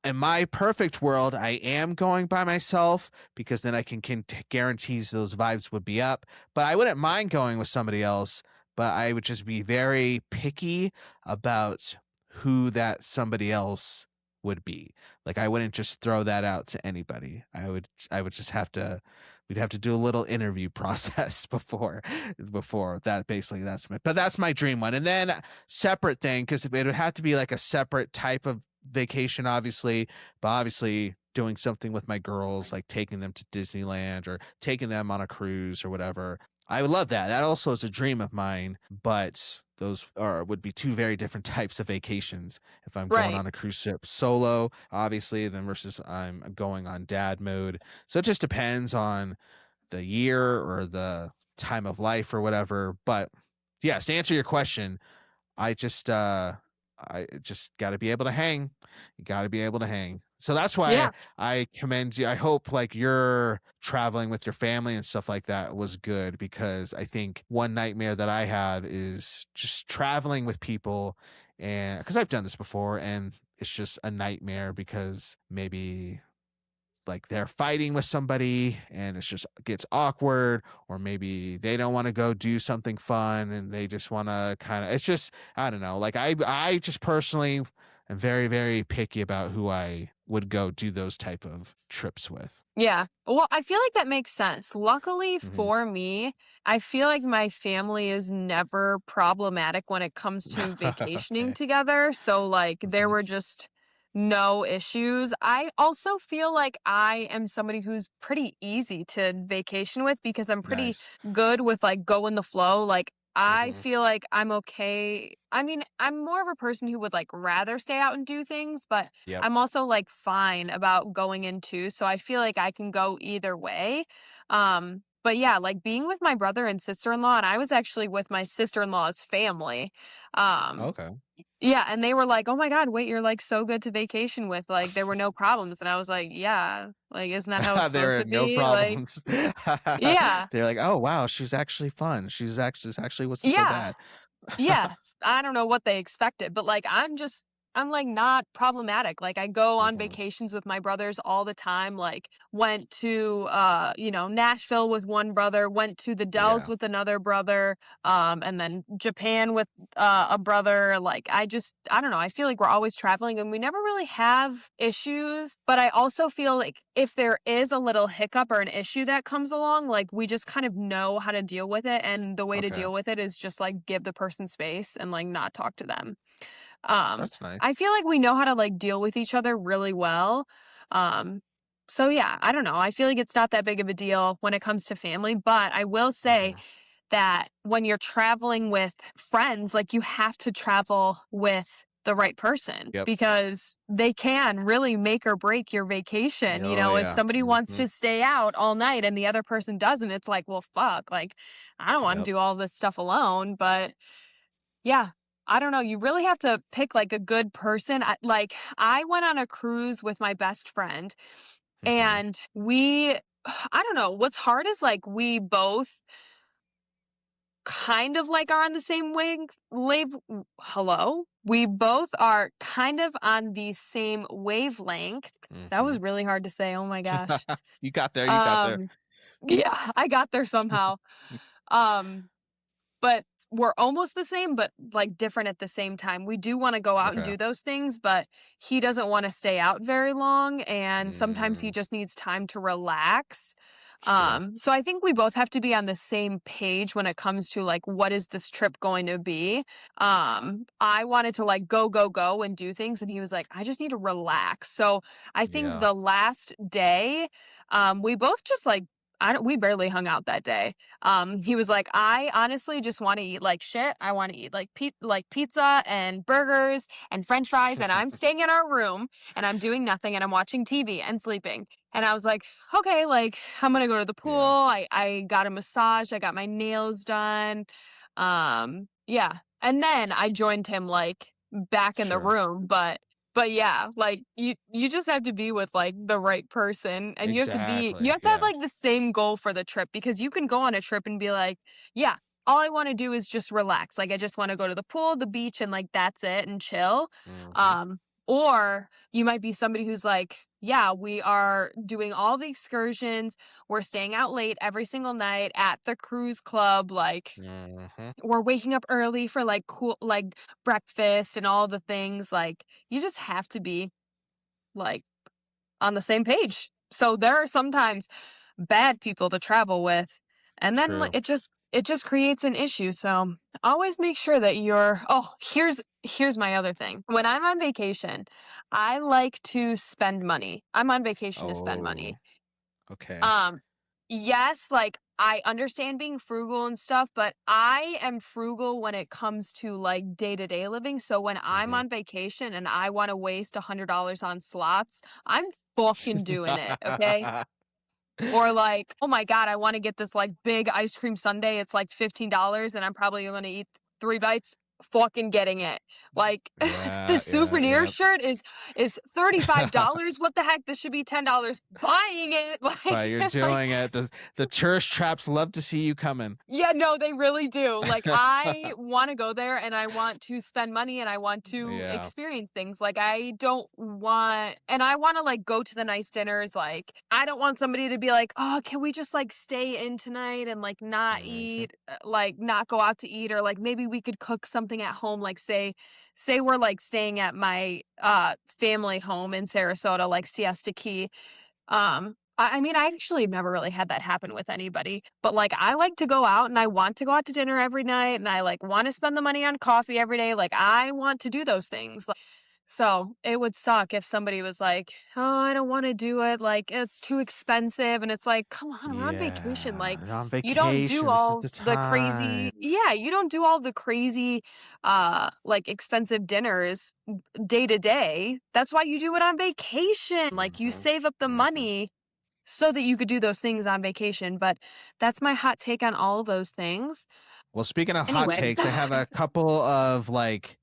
in my perfect world, I am going by myself, because then I can guarantees those vibes would be up. But I wouldn't mind going with somebody else, but I would just be very picky about who that somebody else would be. Like I wouldn't just throw that out to anybody. I would just have to we'd have to do a little interview process before that. Basically that's my dream one. And then separate thing, because it would have to be like a separate type of vacation, obviously, but obviously doing something with my girls, like taking them to Disneyland or taking them on a cruise or whatever. I would love that. That also is a dream of mine, but those would be two very different types of vacations. If I'm going Right. on a cruise ship solo, obviously, then versus I'm going on dad mode. So it just depends on the year or the time of life or whatever. But yes, to answer your question, I just got to be able to hang. You got to be able to hang. So that's why Yeah. I commend you. I hope like your traveling with your family and stuff like that was good, because I think one nightmare that I have is just traveling with people, and because I've done this before and it's just a nightmare, because maybe like they're fighting with somebody and it's just gets awkward, or maybe they don't want to go do something fun and they just want to kind of, it's just, I don't know, like I just personally am very very picky about who I would go do those type of trips with. Yeah. Well, I feel like that makes sense. Luckily Hmm. for me, I feel like my family is never problematic when it comes to vacationing Okay. together. So, like, there Hmm. were just no issues. I also feel like I am somebody who's pretty easy to vacation with because I'm pretty Nice. good with like go in the flow. Like, I Hmm. feel like I'm okay. I mean, I'm more of a person who would like rather stay out and do things, but Yep. I'm also, like, fine about going in too, so I feel like I can go either way. But yeah, like, being with my brother and sister-in-law, and I was actually with my sister-in-law's family. Um, Okay. yeah, and they were like, "Oh my god, wait, you're, like, so good to vacation with, like, there were no problems," and I was like, "Yeah, like, isn't that how it's supposed There are to no be?" Like problems. yeah, They're like, oh wow, she's actually fun, she's actually wasn't so yeah, bad. yes. I don't know what they expected, but, like, I'm just I'm like not problematic. Like I go on Hmm. vacations with my brothers all the time. Like went to Nashville with one brother, went to the Dells Yeah. with another brother, and then Japan with a brother. Like I don't know. I feel like we're always traveling and we never really have issues. But I also feel like if there is a little hiccup or an issue that comes along, like we just kind of know how to deal with it. And the way to Okay. deal with it is just like give the person space and like not talk to them. Um, That's nice. I feel like we know how to like deal with each other really well. Um, so yeah, I don't know. I feel like it's not that big of a deal when it comes to family, but I will say Hmm. that when you're traveling with friends, like you have to travel with the right person Yep. because they can really make or break your vacation. Oh If yeah. somebody wants Hmm. to stay out all night and the other person doesn't, it's like, well, fuck, like I don't want to Yep. do all this stuff alone, but yeah. I don't know, you really have to pick, like, a good person. I went on a cruise with my best friend, Hmm. and we I don't know, what's hard is, like, we both kind of, like, are on the same hello? We both are kind of on the same wavelength. That Hmm. was really hard to say, oh my gosh. You got there. You got there. Um, yeah, I got there somehow. Um But we're almost the same, but, like, different at the same time. We do wanna go out and Okay. do those things, but he doesn't wanna stay out very long, and sometimes he Mm, just needs time to relax. sure. So I think we both have to be on the same page when it comes to, like, what is this trip going to be? I wanted to, like, go, go, go and do things, and he was like, "I just need to relax." So I think Yeah. the last day, we both just, like I don't we barely hung out that day. He was like, "I honestly just wanna eat like shit. I wanna eat like pizza and burgers and french fries, and I'm staying in our room, and I'm doing nothing, and I'm watching TV and sleeping." And I was like, "Okay, like, I'm gonna go to the pool." Yeah. I got a massage, I got my nails done. Yeah. And then I joined him, like, back in the Sure. room, but yeah, like you just have to be with like the right person and you Exactly. have to have Yeah. like the same goal for the trip because you can go on a trip and be like, yeah, all I want to do is just relax. Like I just want to go to the pool, the beach and like that's it and chill. Hmm. Um or you might be somebody who's like, yeah, we are doing all the excursions. We're staying out late every single night at the cruise club like Hmm. we're waking up early for like cool like breakfast and all the things like you just have to be like on the same page. So there are sometimes bad people to travel with and then True. it just creates an issue. So always make sure that you're here's my other thing. When I'm on vacation, I like to spend money. I'm on vacation to spend money. Oh, okay. Um, yes, like, I understand being frugal and stuff, but I am frugal when it comes to, like, day-to-day living, so when I'm Hmm. on vacation and I wanna waste $100 on slots, I'm fucking doing it, okay? Or like, "Oh my god, I wanna get this, like, big ice cream sundae, it's, like, $15 and I'm probably gonna eat 3 bites." Fucking getting it. Like, the Yeah. Yeah. souvenir Yeah. shirt is $35, what the heck? This should be $10. Buying it, But you're like doing it. The tourist traps love to see you coming. yeah, no, they really do. Like, I wanna go there and I want to spend money and I want to Yeah. experience things. Like, I don't want and I wanna, like, go to the nice dinners, like, I don't want somebody to be like, "Oh, can we just, like, stay in tonight and, like, not Hmm. eat, like, not go out to eat?" Or, like, maybe we could cook something at home, like, say we're, like, staying at my, family home in Sarasota, like, Siesta Key. I mean, I actually have never really had that happen with anybody, but, like, I like to go out and I want to go out to dinner every night and I, like, wanna spend the money on coffee every day, like, I want to do those things, like so, it would suck if somebody was like, "Oh, I don't wanna do it, like, it's too expensive," and it's like, "Come on, we're on vacation, like, Yeah. You're on you don't do vacation. This is all the the crazy" time. Yeah, you don't do all the crazy, like, expensive dinners day to day. That's why you do it on vacation, like, you Hmm. save up the Hmm. money so that you could do those things on vacation, but that's my hot take on all of those things. Well, speaking of hot Anyway. takes, I have a couple of like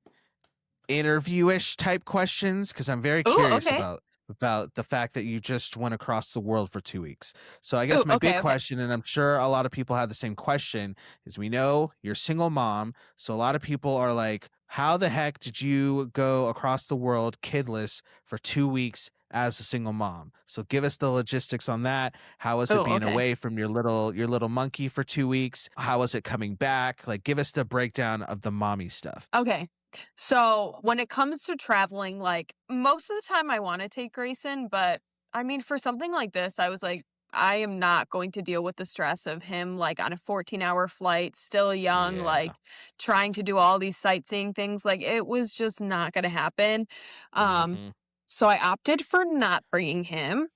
interview-ish type questions because I'm very Ooh, curious okay. about the fact that you just went across the world for 2 weeks. So I Ooh, guess my big okay, okay. question, and I'm sure a lot of people have the same question, is we know you're a single mom, so a lot of people are like, how the heck did you go across the world kidless for 2 weeks as a single mom? So give us the logistics on that. How was it Oh, being okay. away from your little monkey for 2 weeks? How was it coming back? Like, give us the breakdown of the mommy stuff. Okay. So when it comes to traveling, like most of the time I want to take Grayson, but I mean, for something like this, I was like, I am not going to deal with the stress of him like on a 14-hour flight, still young, Yeah. like trying to do all these sightseeing things. Like it was just not going to happen. Um, Hmm. so I opted for not bringing him.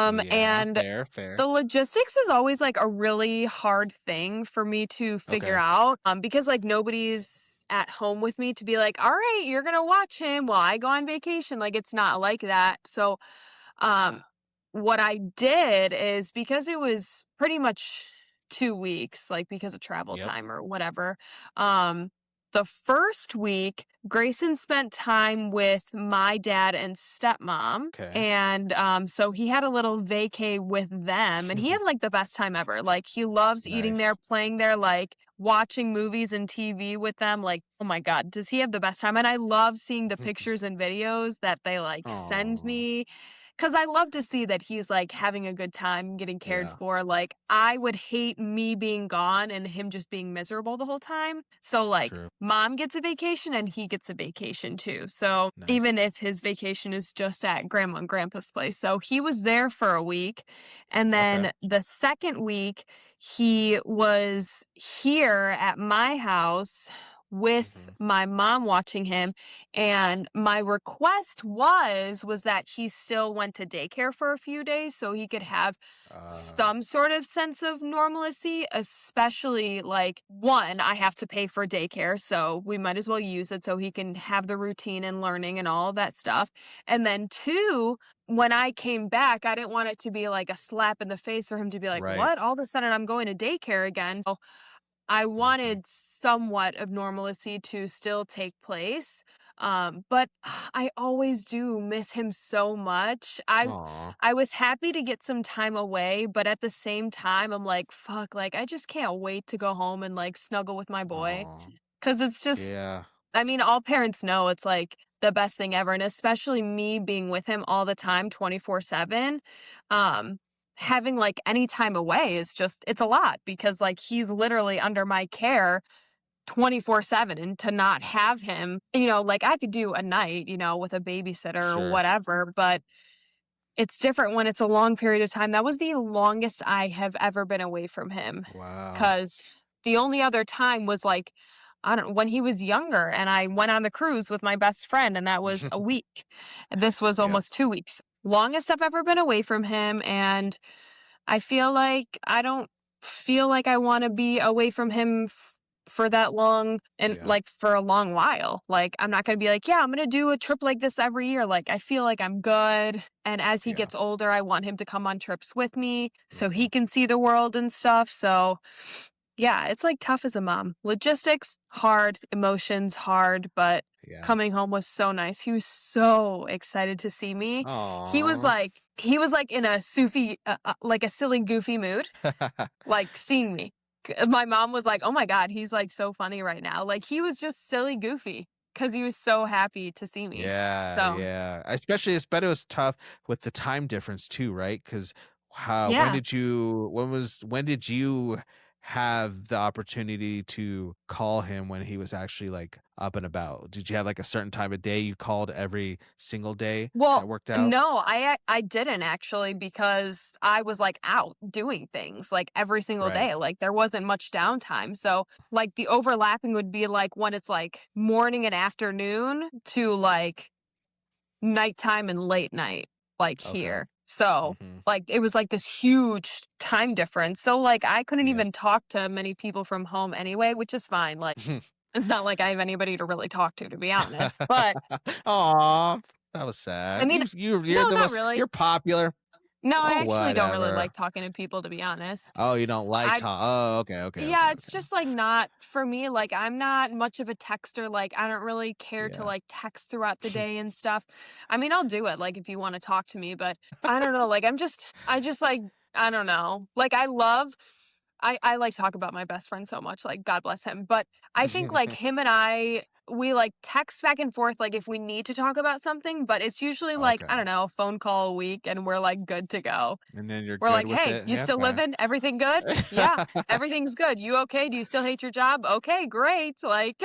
Yeah. And Fair, fair. the logistics is always, like, a really hard thing for me to figure Okay. out, because, like, nobody's at home with me to be like, "All right, you're gonna watch him while I go on vacation." Like, it's not like that. So, um, what I did is because it was pretty much 2 weeks, like, because of travel Yep. time or whatever, um, the first week, Grayson spent time with my dad and stepmom, Okay. and, so he had a little vacay with them, and he had, like, the best time ever. Like, he loves eating there, Nice. playing there, like, watching movies and TV with them, like, oh my god, does he have the best time, and I love seeing the pictures and videos that they, like, send Oh, me, 'cause I love to see that he's, like, having a good time, getting cared yeah. for. Like, I would hate me being gone and him just being miserable the whole time. So, like, True. mom gets a vacation and he gets a vacation too. So, Nice. even if his vacation is just at grandma and grandpa's place. So, he was there for a week, and Okay. then the second week, he was here at my house with Hmm. my mom watching him, and my request was that he still went to daycare for a few days so he could have Uh, some sort of sense of normalcy, especially like one, I have to pay for daycare, so we might as well use it so he can have the routine and learning and all of that stuff. And then two, when I came back, I didn't want it to be like a slap in the face for him to be like, right. "What? All of a sudden I'm going to daycare again." So I Hmm. wanted somewhat of normalcy to still take place. But I always do miss him so much. Aw. I was happy to get some time away, but at the same time, I'm like, fuck, like I just can't wait to go home and like snuggle with my boy. Aw. Cause it's just Yeah. I mean, all parents know it's like the best thing ever. And especially me being with him all the time, 24/7. Um, having like any time away is just it's a lot because like he's literally under my care 24/7, and to not have him, like I could do a night, with a babysitter or Sure. whatever, but it's different when it's a long period of time. That was the longest I have ever been away from him, Wow. because the only other time was, like, I don't when he was younger and I went on the cruise with my best friend, and that was a week. This was Yep. almost 2 weeks. Longest I've ever been away from him, and I feel like I don't feel like I wanna be away from him for that long and, Yeah. like, for a long while. Like, I'm not gonna be like, "Yeah, I'm gonna do a trip like this every year." Like, I feel like I'm good, and as he Yeah. gets older, I want him to come on trips with me so Hmm. he can see the world and stuff. So, yeah, it's, like, tough as a mom. Logistics, hard. Emotions, hard, but Yeah. coming home was so nice. He was so excited to see me. Aw. He was, like, in a like, a silly, goofy mood, like, seeing me. My mom was like, "Oh my god, he's, like, so funny right now." Like, he was just silly goofy because he was so happy to see me. Yeah, So, yeah. Especially, it's bet it was tough with the time difference too, right? Because how yeah. when did you have the opportunity to call him when he was actually like up and about? Did you have like a certain time of day you called every single day Well, that worked out? no, I didn't actually because I was, like, out doing things, like, every single Right. day, like, there wasn't much downtime, so, like, the overlapping would be, like, when it's, like, morning and afternoon to, like, nighttime and late night, like, Okay. here. So, Hmm. like, it was, like, this huge time difference, so, like, I couldn't Yeah. even talk to many people from home anyway, which is fine, like, it's not like I have anybody to really talk to be honest, but, Aw, that was I sad. mean You're no, the not most really. you're popular. No, I Oh, actually don't really like whatever. talking to people, to be honest. Oh, you don't like I talk. Oh, okay, okay, okay, Yeah, it's okay. just, like, not for me, like, I'm not much of a texter, like, I don't really care to, Yeah. like, text throughout the day and stuff. I mean, I'll do it, like, if you wanna talk to me, but I don't know, like, I just, like, I don't know. Like, I love I like talk about my best friend so much, like, God bless him, but I think, like, him and I, we, like, text back and forth, like, if we need to talk about something, but it's usually, like, I Okay. don't know, a phone call a week, and we're, like, good to go. And then you're We're good like, with "Hey, it? you Yeah, still okay. living? Everything good? Yeah, everything's good. You okay? Do you still hate your job? Okay, great, like,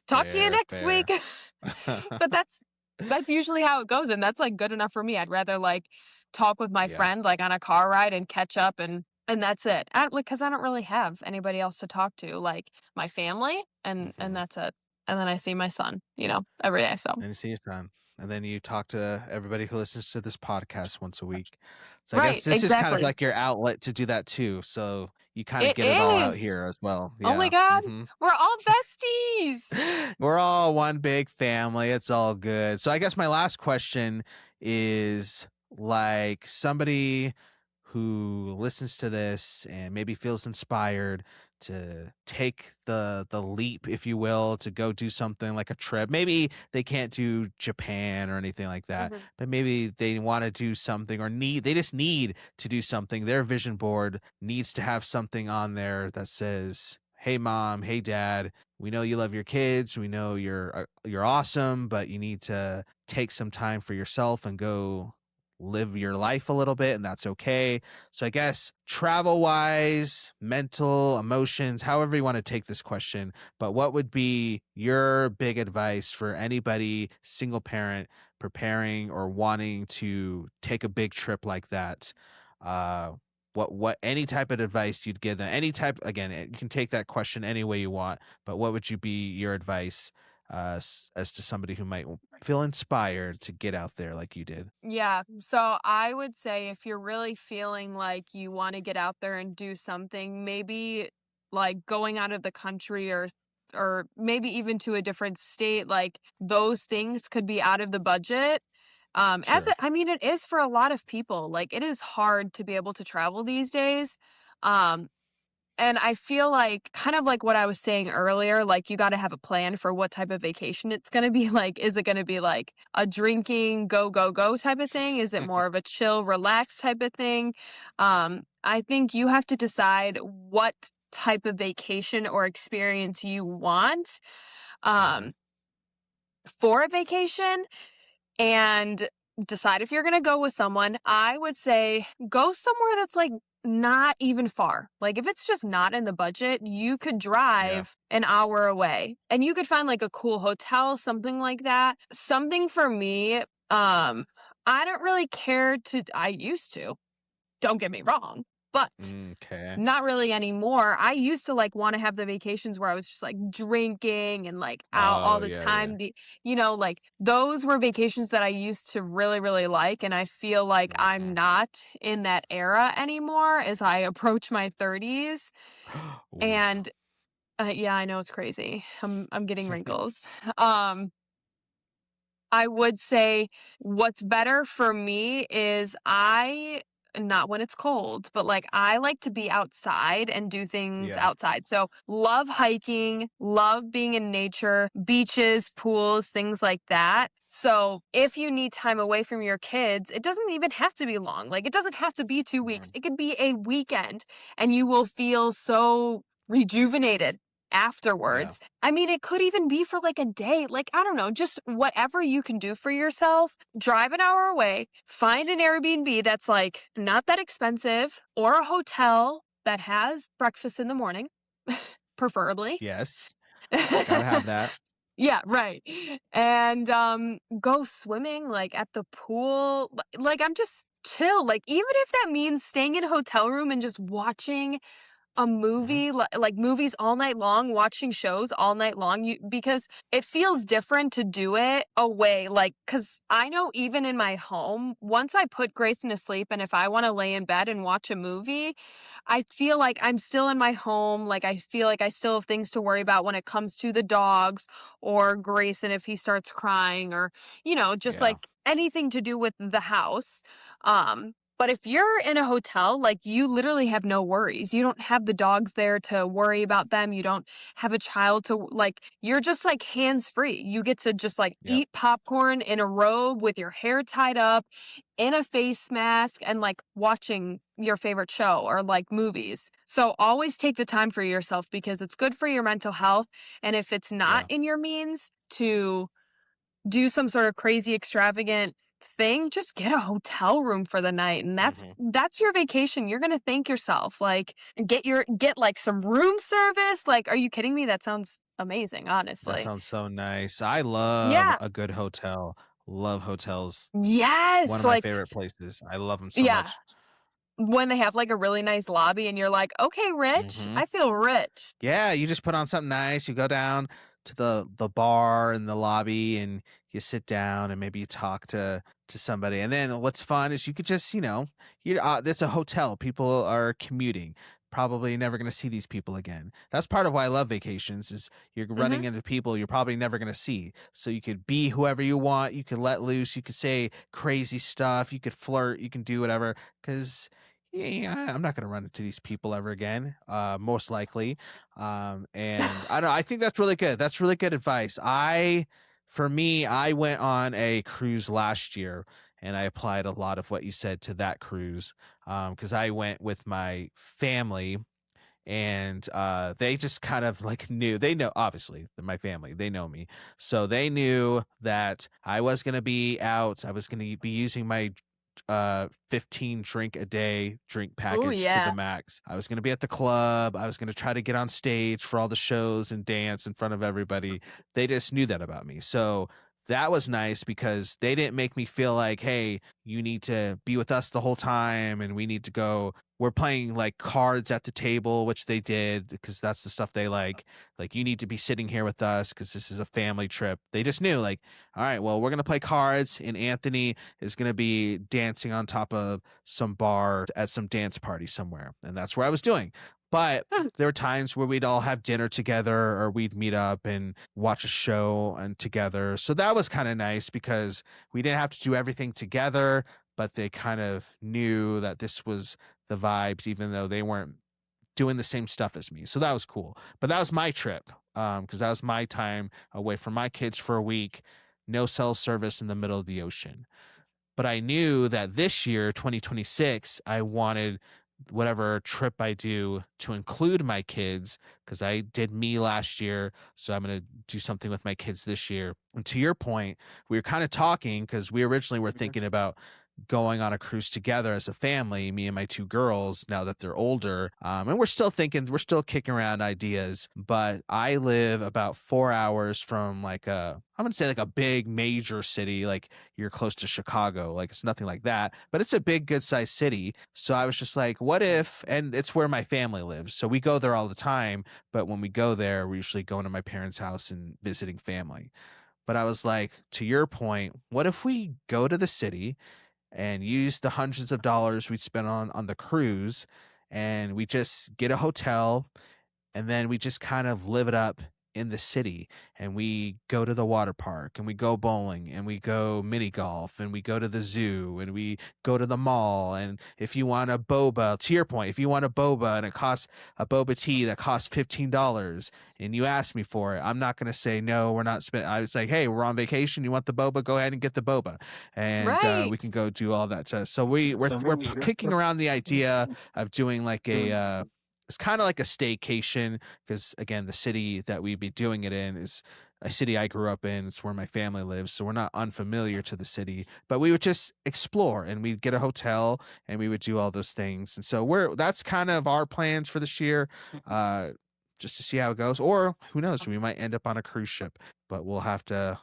talk to you Fair, next week." fair. But that's usually how it goes, and that's, like, good enough for me. I'd rather, like, talk with my Yeah. friend, like, on a car ride and catch up and that's it. Like, 'cause I don't really have anybody else to talk to, like, my family, and Mhm. that's it. And then I see my son, every day, so And you see your son. And then you talk to everybody who listens to this podcast once a week. So I guess Right, this is kind of exactly. like your outlet to do that too. So you kind of It get it all out is! here as well. Oh my Yeah. god, Mhm. we're all besties! We're all one big family. It's all good. So I guess my last question is like somebody who listens to this and maybe feels inspired to take the leap, if you will, to go do something like a trip. Maybe they can't do Japan or anything like that, Mhm. but maybe they want to do something or they just need to do something. Their vision board needs to have something on there that says, "Hey mom, hey dad, we know you love your kids. We know you're awesome, but you need to take some time for yourself and go live your life a little bit, and that's okay." So I guess travel wise, mental, emotions, however you want to take this question, but what would be your big advice for anybody, single parent, preparing or wanting to take a big trip like that? Uh what any type of advice you'd give them, any type, again, you can take that question any way you want, but what would you be your advice as to somebody who might feel inspired to get out there like you did? Yeah, so I would say if you're really feeling like you wanna get out there and do something, maybe, like, going out of the country or maybe even to a different state, like, those things could be out of the budget. As Sure. I mean, it is for a lot of people, like, it is hard to be able to travel these days. Um, and I feel like kind of like what I was saying earlier, like, you gotta have a plan for what type of vacation it's gonna be like. Is it gonna be like a drinking, go, go, go type of thing? Is it more of a chill, relax type of thing? I think you have to decide what type of vacation or experience you want, Hmm. um, for a vacation and decide if you're gonna go with someone. I would say go somewhere that's, like, not even far. Like, if it's just not in the budget, you could Yeah. drive an hour away, and you could find, like, a cool hotel, something like that. Something for me, I don't really care to I used to, don't get me wrong, but Okay. not really anymore. I used to, like, wanna have the vacations where I was just, like, drinking and, like, out all Oh the yeah, yeah. time. Like, those were vacations that I used to really, really like, and I feel like I'm Hmm. not in that era anymore as I approach my 30s, Oof. and, yeah, I know it's crazy. I'm getting wrinkles. Um I would say what's better for me is not when it's cold, but, like, I like to be outside and do things Yeah. outside. So, love hiking, love being in nature, beaches, pools, things like that. So, if you need time away from your kids, it doesn't even have to be long. Like, it doesn't have to be 2 weeks. Mhm. It could be a weekend, and you will feel so rejuvenated Yeah. afterwards. I mean, it could even be for like a day. Like, I don't know, just whatever you can do for yourself. Drive an hour away, find an Airbnb that's like not that expensive or a hotel that has breakfast in the morning, preferably. Yes. Gotta have that. Yeah, right. And go swimming like at the pool. Like I'm just chill. Like even if that means staying in a hotel room and just watching a Hmm. movie, like movies all night long, watching shows all night long, because it feels different to do it away, like, cause I know even in my home, once I put Grayson to sleep and if I wanna lay in bed and watch a movie, I feel like I'm still in my home, like, I feel like I still have things to worry about when it comes to the dogs or Grayson if he starts crying or, just, Yeah. like, anything to do with the house, But if you're in a hotel, like, you literally have no worries. You don't have the dogs there to worry about them. You don't have a child to, like, you're just, like, hands-free. You get to just, like, Yep. eat popcorn in a robe with your hair tied up, in a face mask, and, like, watching your favorite show or, like, movies. So always take the time for yourself because it's good for your mental health, and if it's not Yeah. in your means to do some sort of crazy extravagant thing, just get a hotel room for the night, and Hmm. that's your vacation. You're gonna thank yourself. Like, get, like, some room service. Like, are you kidding me? That sounds amazing, That honestly. sounds so nice. I love Yeah. a good hotel. Love hotels. One Yes, of my like, favorite places. I love them so yeah, much. when they have, like, a really nice lobby and you're like, "Okay, rich. Hmm. I feel rich." Yeah, you just put on something nice. You go down to the bar in the lobby and you sit down and maybe you talk to somebody. And then what's fun is you could just, you there's a hotel. People are commuting. Probably never going to see these people again. That's part of why I love vacations is you're Mhm. running into people you're probably never going to see. So you could be whoever you want. You could let loose. You could say crazy stuff. You could flirt. You can do whatever because yeah, I'm not going to run into these people ever again. Most likely. And I don't know, I think that's really good. That's really good advice. For me, I went on a cruise last year and I applied a lot of what you said to that cruise. Because I went with my family and they just kind of like knew they know obviously my family they know me so they knew that I was going to be out. I was going to be using my 15 drink a day drink Ooh, package to the yeah. max. I was going to be at the club. I was going to try to get on stage for all the shows and dance in front of everybody. They just knew that about me. So that was nice because they didn't make me feel like, hey, you need to be with us the whole time and we need to go. We're playing like cards at the table, which they did because that's the stuff they like. Like, you need to be sitting here with us because this is a family trip. They just knew, like, all right, well, we're going to play cards and Anthony is going to be dancing on top of some bar at some dance party somewhere. And that's where I was doing. But there were times where we'd all have dinner together or we'd meet up and watch a show and together. So that was kind of nice because we didn't have to do everything together, but they kind of knew that this was the vibes, even though they weren't doing the same stuff as me. So that was cool. But that was my trip because that was my time away from my kids for a week, no cell service in the middle of the ocean. But I knew that this year, 2026, I wanted whatever trip I do to include my kids because I did me last year. So I'm going to do something with my kids this year. And to your point, we were kind of talking because we originally were thinking about going on a cruise together as a family, me and my two girls, now that they're older. And we're still thinking, we're still kicking around ideas, but I live about 4 hours from like I wouldn't say like a big major city, like you're close to Chicago. Like it's nothing like that, but it's a big, good sized city. So I was just like, what if, and it's where my family lives. So we go there all the time. But when we go there, we're usually going to my parents' house and visiting family. But I was like, to your point, what if we go to the city and use the hundreds of dollars we'd spent on the cruise and we just get a hotel and then we just kind of live it up in the city and we go to the water park and we go bowling and we go mini golf and we go to the zoo and we go to the mall. And if you want a boba, to your point, if you want a boba and it costs a boba tea that costs $15 and you ask me for it, I'm not going to say no, we're not spending. I was like, hey, we're on vacation, you want the boba, go ahead and get the boba and we Right. can go do all that stuff. So we're kicking around the idea of doing like a it's kind of like a staycation because again, the city that we'd be doing it in is a city I grew up in. It's where my family lives, so we're not unfamiliar to the city. But we would just explore, and we'd get a hotel, and we would do all those things. And so that's kind of our plans for this year, just to see how it goes. Or who knows, we might end up on a cruise ship, but we'll have to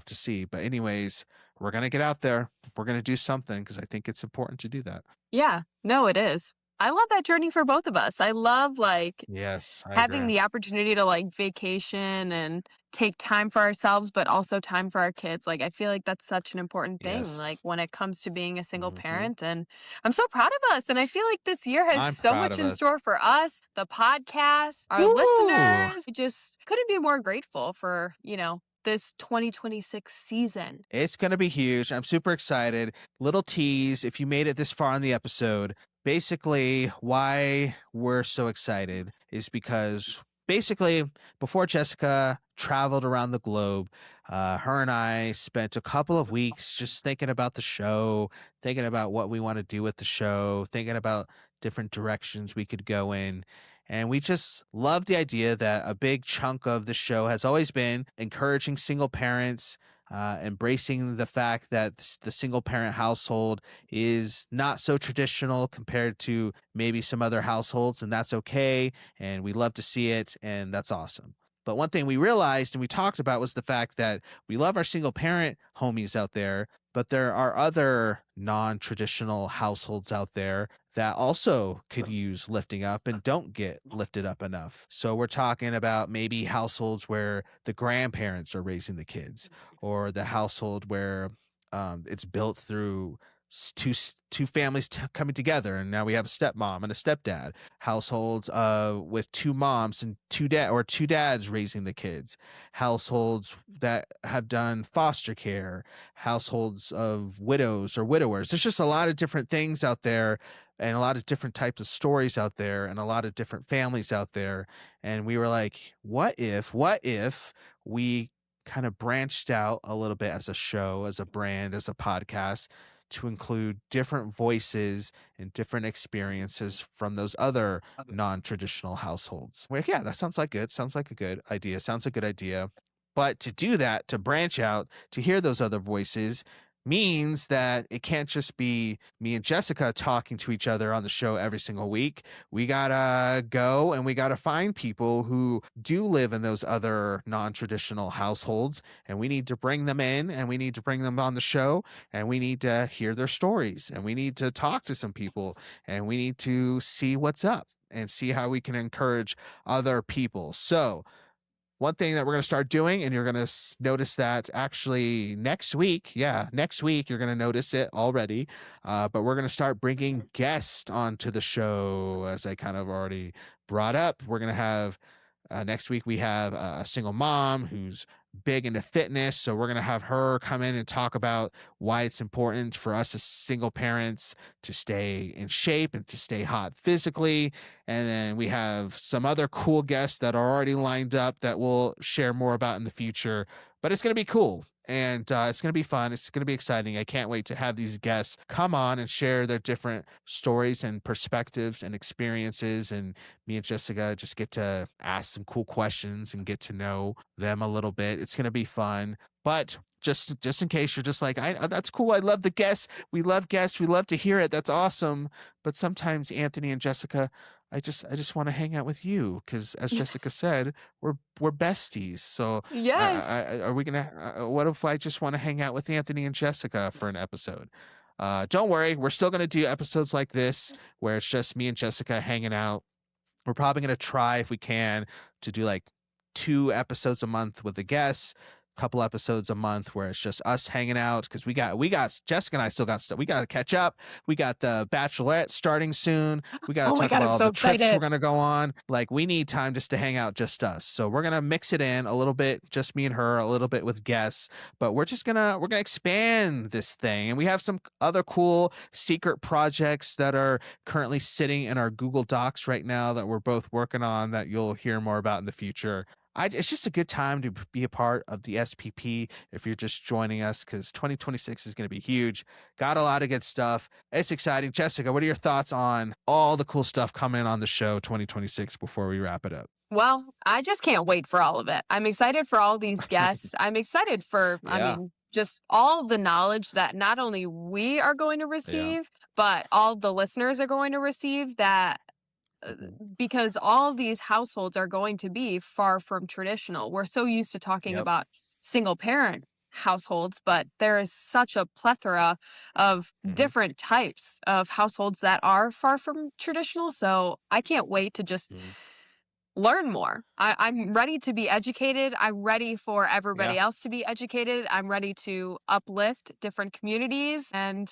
see. But anyways, we're gonna get out there. We're gonna do something because I think it's important to do that. Yeah. No, it is. I love that journey for both of us. I love, like, Yes, I having agree. the opportunity to, like, vacation and take time for ourselves, but also time for our kids. Like, I feel like that's such an important thing, like, Yes. when it comes to being a single Hmm. parent, and I'm so proud of us, and I feel like this year has I'm so proud much of in us. store for us, the podcast, our Woo! listeners. I just couldn't be more grateful for, this 2026 season? It's going to be huge. I'm super excited. Little tease if you made it this far in the episode. Basically, why we're so excited is because basically, before Jessica traveled around the globe, her and I spent a couple of weeks just thinking about the show, thinking about what we want to do with the show, thinking about different directions we could go in. And we just love the idea that a big chunk of the show has always been encouraging single parents, embracing the fact that the single parent household is not so traditional compared to maybe some other households, and that's okay. And we love to see it, and that's awesome. But one thing we realized and we talked about was the fact that we love our single parent homies out there, but there are other non traditional households out there that also could use lifting up and don't get lifted up enough. So we're talking about maybe households where the grandparents are raising the kids, or the household where it's built through two families coming together, and now we have a stepmom and a stepdad. Households with two moms and two dads raising the kids. Households that have done foster care. Households of widows or widowers. There's just a lot of different things out there, and a lot of different types of stories out there, and a lot of different families out there. And we were like, what if we kind of branched out a little bit as a show, as a brand, as a podcast, to include different voices and different experiences from those other non-traditional households. We're like, yeah, that sounds like good. Sounds like a good idea. Sounds like a good idea. But to do that, to branch out, to hear those other voices, means that it can't just be me and Jessica talking to each other on the show every single week. We gotta go and we gotta find people who do live in those other non-traditional households, and we need to bring them in, and we need to bring them on the show, and we need to hear their stories, and we need to talk to some people, and we need to see what's up and see how we can encourage other people. So one thing that we're going to start doing, and you're going to notice that actually next week, next week, you're going to notice it already. But we're going to start bringing guests onto the show, as I kind of already brought up. We're going to have next week, we have a single mom who's big into fitness. So we're going to have her come in and talk about why it's important for us as single parents to stay in shape and to stay hot physically. And then we have some other cool guests that are already lined up that we'll share more about in the future. But it's going to be cool. And it's going to be fun. It's going to be exciting. I can't wait to have these guests come on and share their different stories and perspectives and experiences. And me and Jessica just get to ask some cool questions and get to know them a little bit. It's going to be fun. But just in case you're just like, that's cool. I love the guests. We love guests. We love to hear it. That's awesome. But sometimes Anthony and Jessica, I just want to hang out with you because, as Jessica said, we're besties. So, Yes. are we gonna? What if I just want to hang out with Anthony and Jessica for an episode? Don't worry, we're still gonna do episodes like this where it's just me and Jessica hanging out. We're probably gonna try, if we can, to do like 2 episodes a month with the guests, couple episodes a month where it's just us hanging out, because we got Jessica and I still got stuff we got to catch up. We got the Bachelorette starting soon. We got Oh to my talk God, about I'm all so the trips we're excited. going to go on. Like, we need time just to hang out, just us. So we're going to mix it in a little bit, just me and her, a little bit with guests, but we're going to expand this thing. And we have some other cool secret projects that are currently sitting in our Google Docs right now that we're both working on, that you'll hear more about in the future. It's just a good time to be a part of the SPP if you're just joining us, because 2026 is going to be huge. Got a lot of good stuff. It's exciting. Jessica, what are your thoughts on all the cool stuff coming on the show 2026 before we wrap it up? Well, I just can't wait for all of it. I'm excited for all these guests. I'm excited for, Yeah. just all the knowledge that not only we are going to Yeah. receive, but all the listeners are going to receive, that Mhm. because all these households are going to be far from traditional. We're so used to talking Yep. about single parent households, but there is such a plethora of Hmm. different types of households that are far from traditional. So I can't wait to just Hmm. learn more. I'm ready to be educated. I'm ready for Yeah. everybody else to be educated. I'm ready to uplift different communities, and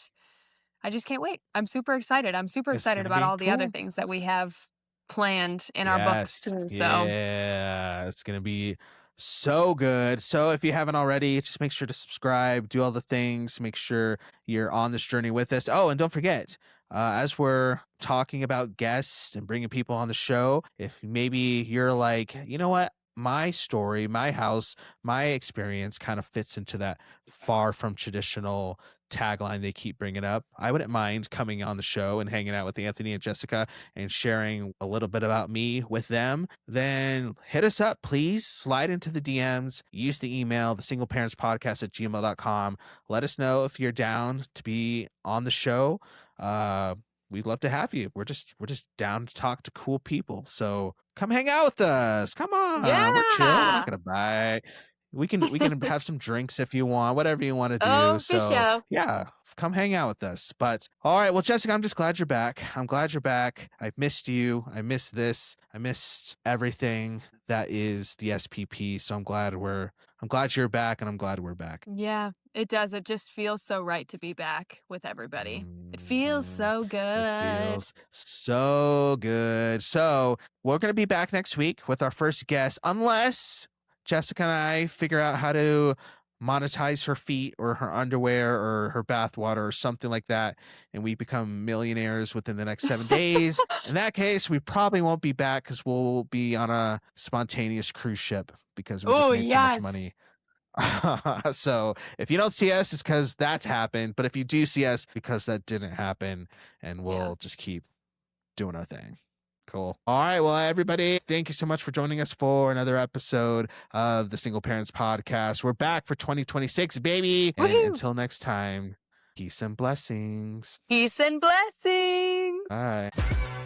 I just can't wait. I'm super excited. I'm super It's excited going to about be all the other cool. things that we have planned in our books Yes. too. So Yeah. It's going to be So good. So if you haven't already, just make sure to subscribe, do all the things, make sure you're on this journey with us. Oh, and don't forget, as we're talking about guests and bringing people on the show, if maybe you're like, you know what? My story, my house, my experience kind of fits into that far from traditional tagline they keep bringing up. I wouldn't mind coming on the show and hanging out with Anthony and Jessica and sharing a little bit about me with them. Then hit us up, please. Slide into the DMs, use the email, the singleparentspodcast@gmail.com. Let us know if you're down to be on the show. We'd love to have you. We're just down to talk to cool people. So come hang out with us. Come on. We're chill. We're not Yeah. gonna buy. We can have some drinks if you want, whatever you want to do. Oh, for So sure. yeah, come hang out with us. But all right, well, Jessica, I'm just glad you're back. I'm glad you're back. I've missed you. I missed this. I missed everything that is the SPP. So I'm glad you're back, and I'm glad we're back. Yeah, it does. It just feels so right to be back with everybody. It feels Mhm. so It good. feels so good. So we're going to be back next week with our first guest, unless Jessica and I figure out how to monetize her feet or her underwear or her bath water or something like that, and we become millionaires within the next 7 days. In that case, we probably won't be back because we'll be on a spontaneous cruise ship because we just Oh, made so much yes. money. So if you don't see us, it's because that's happened. But if you do see us, because that didn't happen, and Yeah. we'll just keep doing our thing. Cool. All right. Well, everybody, thank you so much for joining us for another episode of the Single Parents Podcast. We're back for 2026, baby. And Woohoo! until next time, peace and blessings. Peace and blessings. Bye.